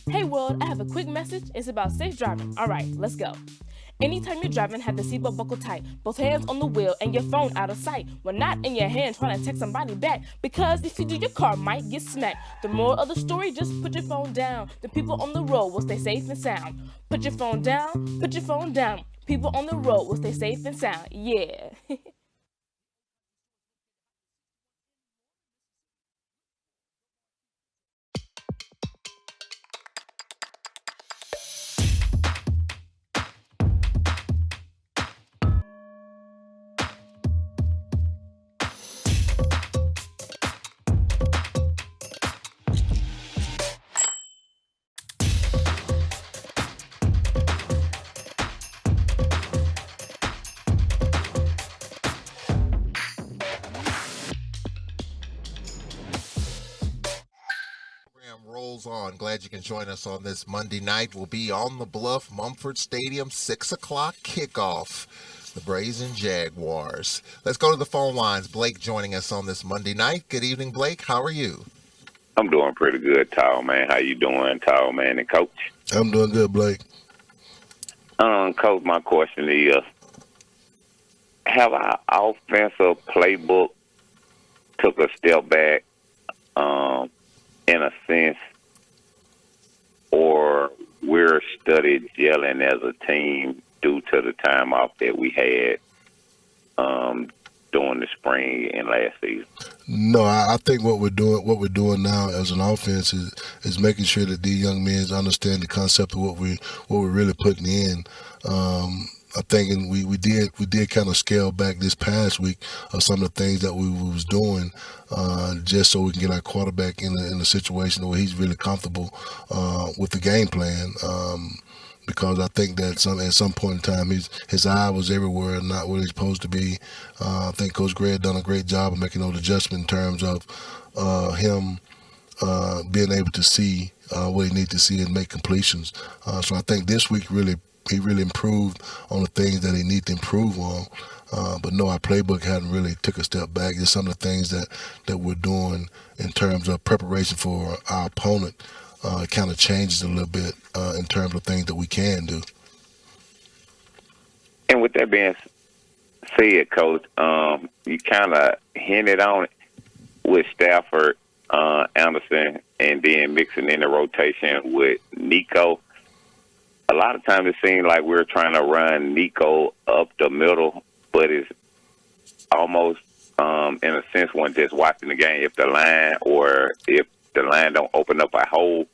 Hey world, I have a quick message. It's about safe driving. All right, let's go. Anytime you're driving, have the seatbelt buckled tight, both hands on the wheel and your phone out of sight. When not in your hand trying to text somebody back, because if you do, your car might get smacked. The moral of the story, just put your phone down. The people on the road will stay safe and sound. Put your phone down, put your phone down. People on the road will stay safe and sound. Yeah. Rolls on. Glad you can join us on this Monday night. We'll be on the Bluff, Mumford Stadium, 6 o'clock kickoff. The Brazen Jaguars. Let's go to the phone lines. Blake joining us on this Monday night. Good evening, Blake. How are you? I'm doing pretty good, Tall Man. How you doing, Tall Man and Coach? I'm doing good, Blake. Coach, my question is, have our offensive playbook took a step back, in a sense, or we're studied gelling as a team due to the time off that we had during the spring and last season? No, I think what we're doing now as an offense is making sure that these young men understand the concept of what we're really putting in. I think we did kind of scale back this past week of some of the things that we was doing, just so we can get our quarterback in a situation where he's really comfortable with the game plan. Because I think that at some point in time his eye was everywhere and not where he's supposed to be. I think Coach Gray done a great job of making those adjustments in terms of him being able to see what he needs to see and make completions. So I think this week he really improved on the things that he needs to improve on. But no, our playbook hadn't really took a step back. Just some of the things that we're doing in terms of preparation for our opponent kind of changes a little bit in terms of things that we can do. And with that being said, Coach, you kind of hinted on it with Stafford, Anderson, and then mixing in the rotation with Nico. A lot of times it seems like we're trying to run Nico up the middle, but it's almost, in a sense, when just watching the game, if the line don't open up a hole,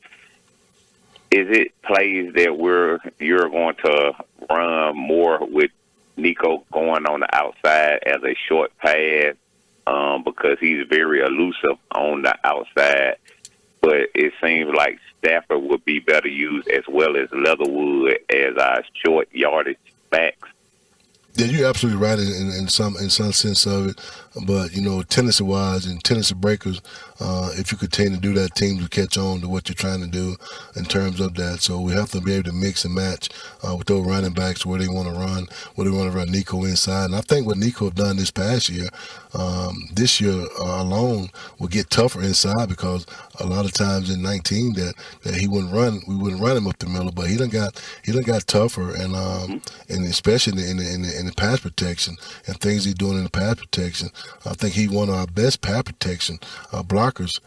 is it plays that you're going to run more with Nico going on the outside as a short pass because he's very elusive on the outside, but it seems like Stafford would be better used as well as Leatherwood as our short yardage backs? Yeah, you're absolutely right in some sense of it. But, tendency-wise and tendency breakers, if you continue to do that, teams will catch on to what you're trying to do in terms of that. So we have to be able to mix and match with those running backs where they want to run, where they want to run Nico inside. And I think what Nico done this past year, this year alone, will get tougher inside because a lot of times in 19 that he wouldn't run, we wouldn't run him up the middle, but he done got tougher, and especially in the pass protection and things he's doing in the pass protection. I think he's one of our best pass protection blockers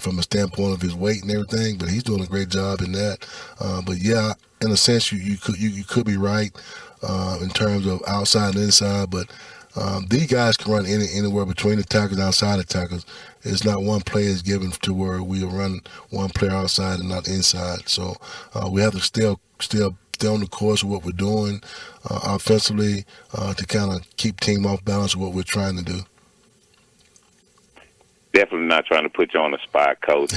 from a standpoint of his weight and everything, but he's doing a great job in that. But yeah, in a sense, you could be right in terms of outside and inside, but these guys can run anywhere between the tackles and outside the tackles. It's not one play is given to where we run one player outside and not inside. So we have to still stay on the course of what we're doing offensively to kind of keep team off balance of what we're trying to do. Definitely not trying to put you on the spot, Coach.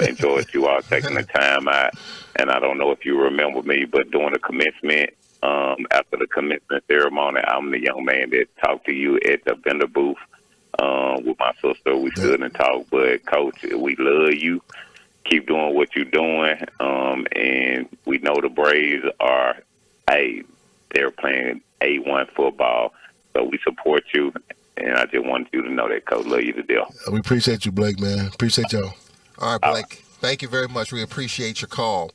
Enjoyed you all taking the time out. And I don't know if you remember me, but during the commencement, after the commencement ceremony, I'm the young man that talked to you at the vendor booth with my sister. We stood and talked. But, Coach, we love you. Keep doing what you're doing. And we know the Braves are, they're playing A1 football. So we support you. And I just wanted you to know that, Coach. Love you to death. We appreciate you, Blake, man. Appreciate y'all. All right, Blake. Thank you very much. We appreciate your call.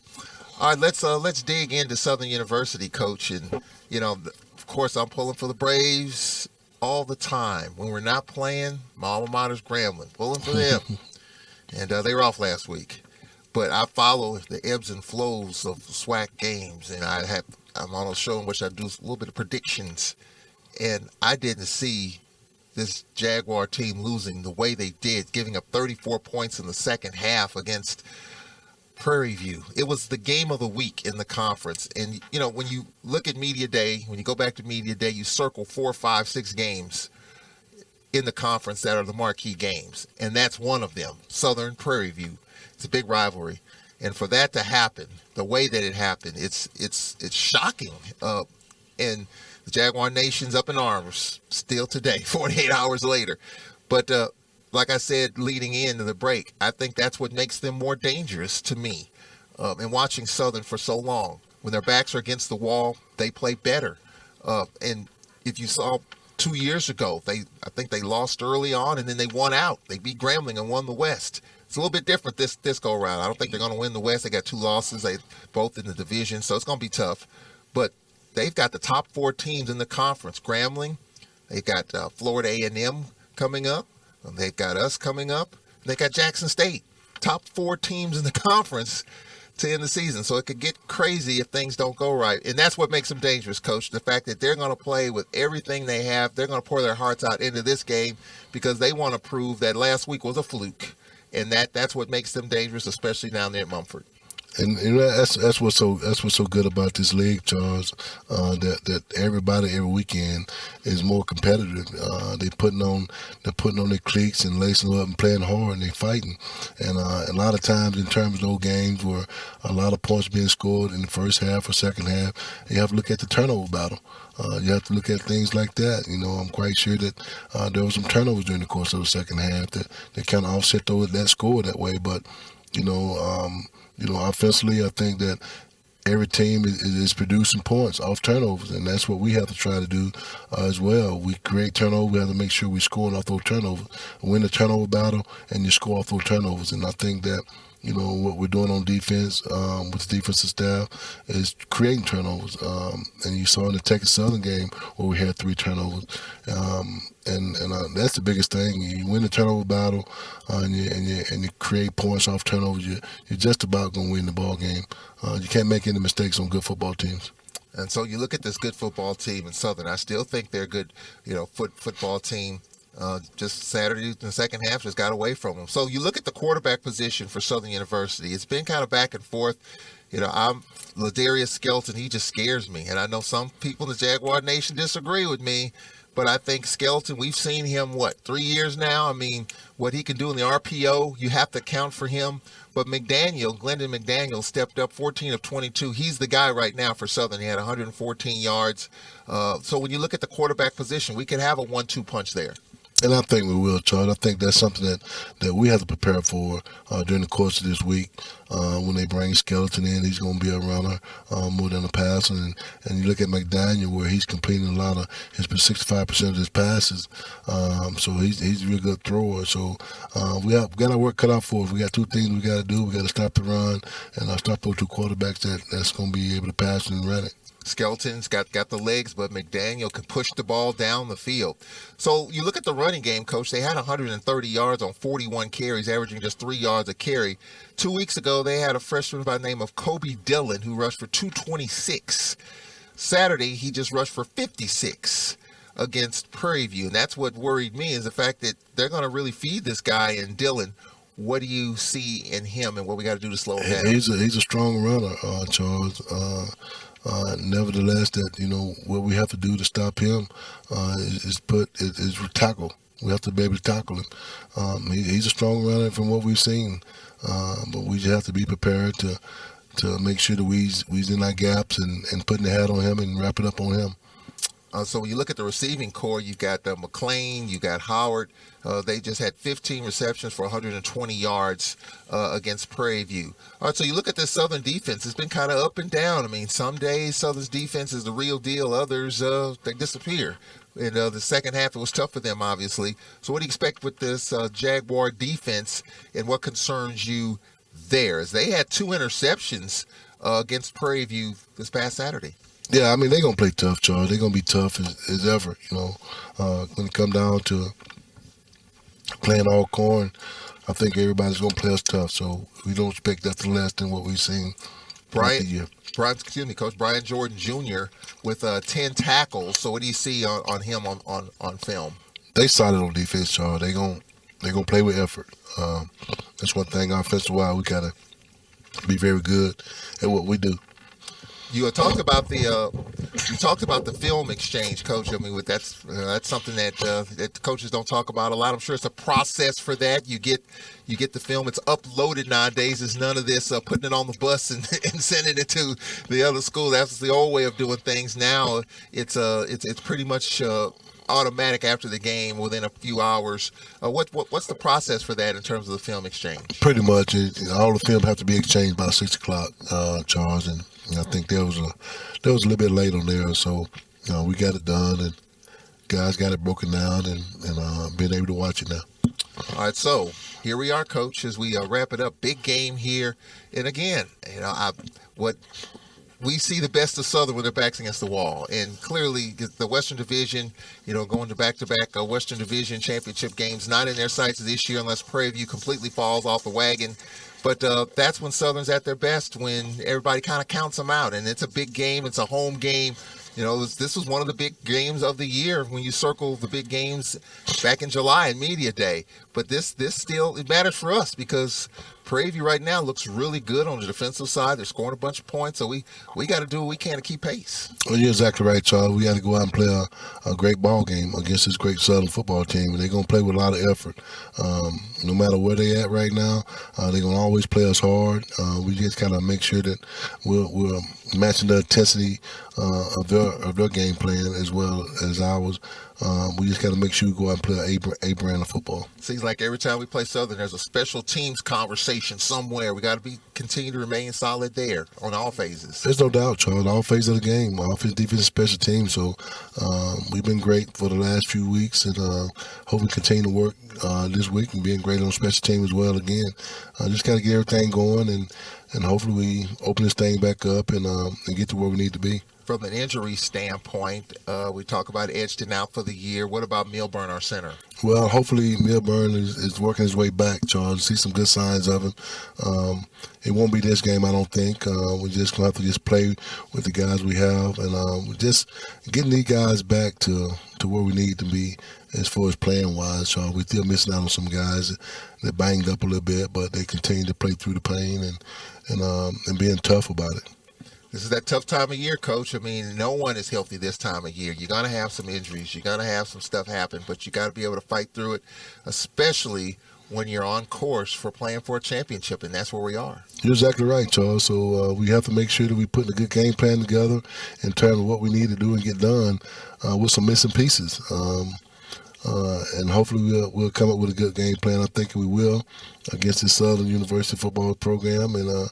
All right, let's dig into Southern University, Coach. And, of course, I'm pulling for the Braves all the time. When we're not playing, my alma mater's Grambling, pulling for them. And they were off last week. But I follow the ebbs and flows of SWAC games, and I'm on a show in which I do a little bit of predictions. And I didn't see this Jaguar team losing the way they did, giving up 34 points in the second half against Prairie View. It was the game of the week in the conference. And, when you look at Media Day, when you go back to Media Day, you circle 4, 5, 6 games in the conference that are the marquee games. And that's one of them, Southern Prairie View. It's a big rivalry. And for that to happen, the way that it happened, it's shocking. And the Jaguar Nation's up in arms still today, 48 hours later. But like I said, leading into the break, I think that's what makes them more dangerous to me. And watching Southern for so long, when their backs are against the wall, they play better. And if you saw 2 years ago, I think they lost early on, and then they won out. They beat Grambling and won the West. It's a little bit different this go around. I don't think they're going to win the West. They got 2 losses, they both in the division, so it's going to be tough. But they've got the top 4 teams in the conference. Grambling, they've got Florida A&M coming up. They've got us coming up. They got Jackson State. Top 4 teams in the conference to end the season. So it could get crazy if things don't go right. And that's what makes them dangerous, Coach. The fact that they're going to play with everything they have. They're going to pour their hearts out into this game because they want to prove that last week was a fluke. And that's what makes them dangerous, especially down there at Mumford. And that's what's so good about this league, Charles. That everybody every weekend is more competitive. They're putting on their cleats and lacing them up and playing hard, and they're fighting. And a lot of times in terms of those games where a lot of points being scored in the first half or second half, you have to look at the turnover battle. You have to look at things like that. I'm quite sure that there was some turnovers during the course of the second half that kind of offset that score that way. But offensively, I think that every team is producing points off turnovers, and that's what we have to try to do as well. We create turnovers. We have to make sure we score off those turnovers, win the turnover battle, and you score off those turnovers. And I think that what we're doing on defense with the defensive staff is creating turnovers. And you saw in the Texas Southern game where we had 3 turnovers. And that's the biggest thing. You win the turnover battle and you create points off turnovers, you're just about going to win the ball game. You can't make any mistakes on good football teams. And so you look at this good football team in Southern. I still think they're a good, football team. Just Saturday in the second half just got away from them. So you look at the quarterback position for Southern University. It's been kind of back and forth. I'm Ladarius Skelton. He just scares me. And I know some people in the Jaguar Nation disagree with me, but I think Skelton, we've seen him, 3 years now? I mean, what he can do in the RPO, you have to account for him. But Glendon McDaniel stepped up 14 of 22. He's the guy right now for Southern. He had 114 yards. So when you look at the quarterback position, we could have a 1-2 punch there. And I think we will, Charles. I think that's something that we have to prepare for during the course of this week. When they bring Skeleton in, he's going to be a runner more than a passer. And you look at McDaniel, where he's completing a lot of his 65% of his passes. So he's a real good thrower. So we got our work cut out for us. We got two things we got to do. We got to stop the run and stop those two quarterbacks that's going to be able to pass and run it. Skelton's got the legs, but McDaniel can push the ball down the field. So you look at the running game, Coach. They had 130 yards on 41 carries, averaging just 3 yards a carry. 2 weeks ago, they had a freshman by the name of Kobe Dillon who rushed for 226. Saturday, he just rushed for 56 against Prairie View. And that's what worried me, is the fact that they're going to really feed this guy in Dillon. What do you see in him, and what we got to do to slow him down? He's a strong runner, Charles. Nevertheless, what we have to do to stop him is tackle. We have to be able to tackle him. He's a strong runner from what we've seen, but we just have to be prepared to make sure that we's in our gaps and putting the hat on him and wrap it up on him. So when you look at the receiving core, you've got McLean, you got Howard. They just had 15 receptions for 120 yards against Prairie View. All right, so you look at this Southern defense. It's been kind of up and down. I mean, some days Southern's defense is the real deal. Others, they disappear. In the second half, it was tough for them, obviously. So what do you expect with this Jaguar defense, and what concerns you there? As they had 2 interceptions against Prairie View this past Saturday. Yeah, I mean, they're going to play tough, Charles. They're going to be tough as ever, when it comes down to playing all corn. I think everybody's going to play us tough, so we don't expect nothing less than what we've seen throughout the year. Coach Brian Jordan Jr. with 10 tackles. So what do you see on him on film? They solid on defense, Charles. They're gonna play with effort. That's one thing offensive-wise, we got to be very good at what we do. You talked about the film exchange, Coach. I mean, that's something that the coaches don't talk about a lot. I'm sure it's a process for that. You get the film. It's uploaded nowadays. There's none of this putting it on the bus and sending it to the other school. That's the old way of doing things. Now it's pretty much automatic after the game within a few hours. What's the process for that in terms of the film exchange? Pretty much, all the film have to be exchanged by 6 o'clock, Charles, and I think there was a little bit late on there, so we got it done, and guys got it broken down, and been able to watch it now. All right, so here we are, Coach, as we wrap it up. Big game here, and again, we see the best of Southern with their backs against the wall. And clearly the Western Division, going to back-to-back Western Division championship games, not in their sights this year unless Prairie View completely falls off the wagon. But that's when Southern's at their best, when everybody kind of counts them out. And it's a big game. It's a home game. This was one of the big games of the year when you circle the big games back in July in Media Day. But this still, it matters for us because Prairie View right now looks really good on the defensive side. They're scoring a bunch of points, so we got to do what we can to keep pace. Well, you're exactly right, Charles. We got to go out and play a great ball game against this great Southern football team, and they're going to play with a lot of effort. No matter where they're at right now, they're going to always play us hard. We just kind of make sure that we're matching the intensity of their game plan as well as ours. We just got to make sure we go out and play a brand of football. Seems like every time we play Southern, there's a special teams conversation somewhere. We got to continue to remain solid there on all phases. There's no doubt, Charles. All phases of the game, offense, defense, and special teams. So we've been great for the last few weeks, and hope we continue to work this week and being great on special teams as well. Again, just got to get everything going, and hopefully we open this thing back up and get to where we need to be. From an injury standpoint, we talk about Edgerton out for the year. What about Milburn, our center? Well, hopefully Milburn is working his way back, Charles. See some good signs of him. It won't be this game, I don't think. We're just going to have to play with the guys we have. And we're just getting these guys back to where we need to be as far as playing-wise, Charles. We're still missing out on some guys that banged up a little bit, but they continue to play through the pain and being tough about it. This is that tough time of year, Coach. I mean, no one is healthy this time of year. You're going to have some injuries. You're going to have some stuff happen, but you got to be able to fight through it, especially when you're on course for playing for a championship, and that's where we are. You're exactly right, Charles. So we have to make sure that we put a good game plan together in terms of what we need to do and get done with some missing pieces. and hopefully we'll come up with a good game plan. I'm thinking we will against the Southern University football program and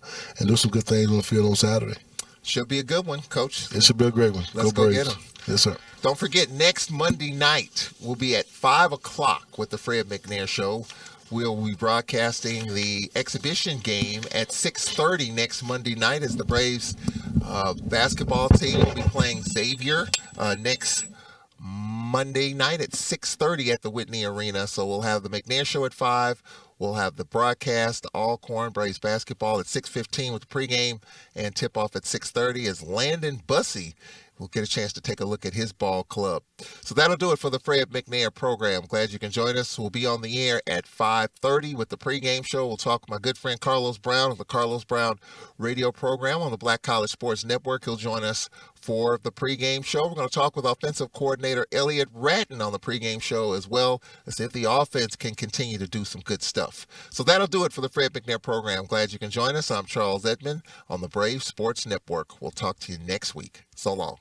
do some good things on the field on Saturday. Should be a good one, Coach. It should be a great one. Let's go Braves. get them. Yes, sir. Don't forget, next Monday night, we'll be at 5 o'clock with the Fred McNair Show. We'll be broadcasting the exhibition game at 6:30 next Monday night as the Braves basketball team will be playing Xavier next Monday night at 6:30 at the Whitney Arena. So we'll have the McNair Show at 5. We'll have the broadcast, Alcorn Braves basketball at 6:15 with the pregame, and tip-off at 6:30 as Landon Bussey will get a chance to take a look at his ball club. So that'll do it for the Fred McNair program. Glad you can join us. We'll be on the air at 5:30 with the pregame show. We'll talk with my good friend Carlos Brown of the Carlos Brown radio program on the Black College Sports Network. He'll join us for the pregame show. We're going to talk with offensive coordinator Elliott Ratton on the pregame show as well, as if the offense can continue to do some good stuff. So that'll do it for the Fred McNair program. Glad you can join us. I'm Charles Edmond on the Brave Sports Network. We'll talk to you next week. So long.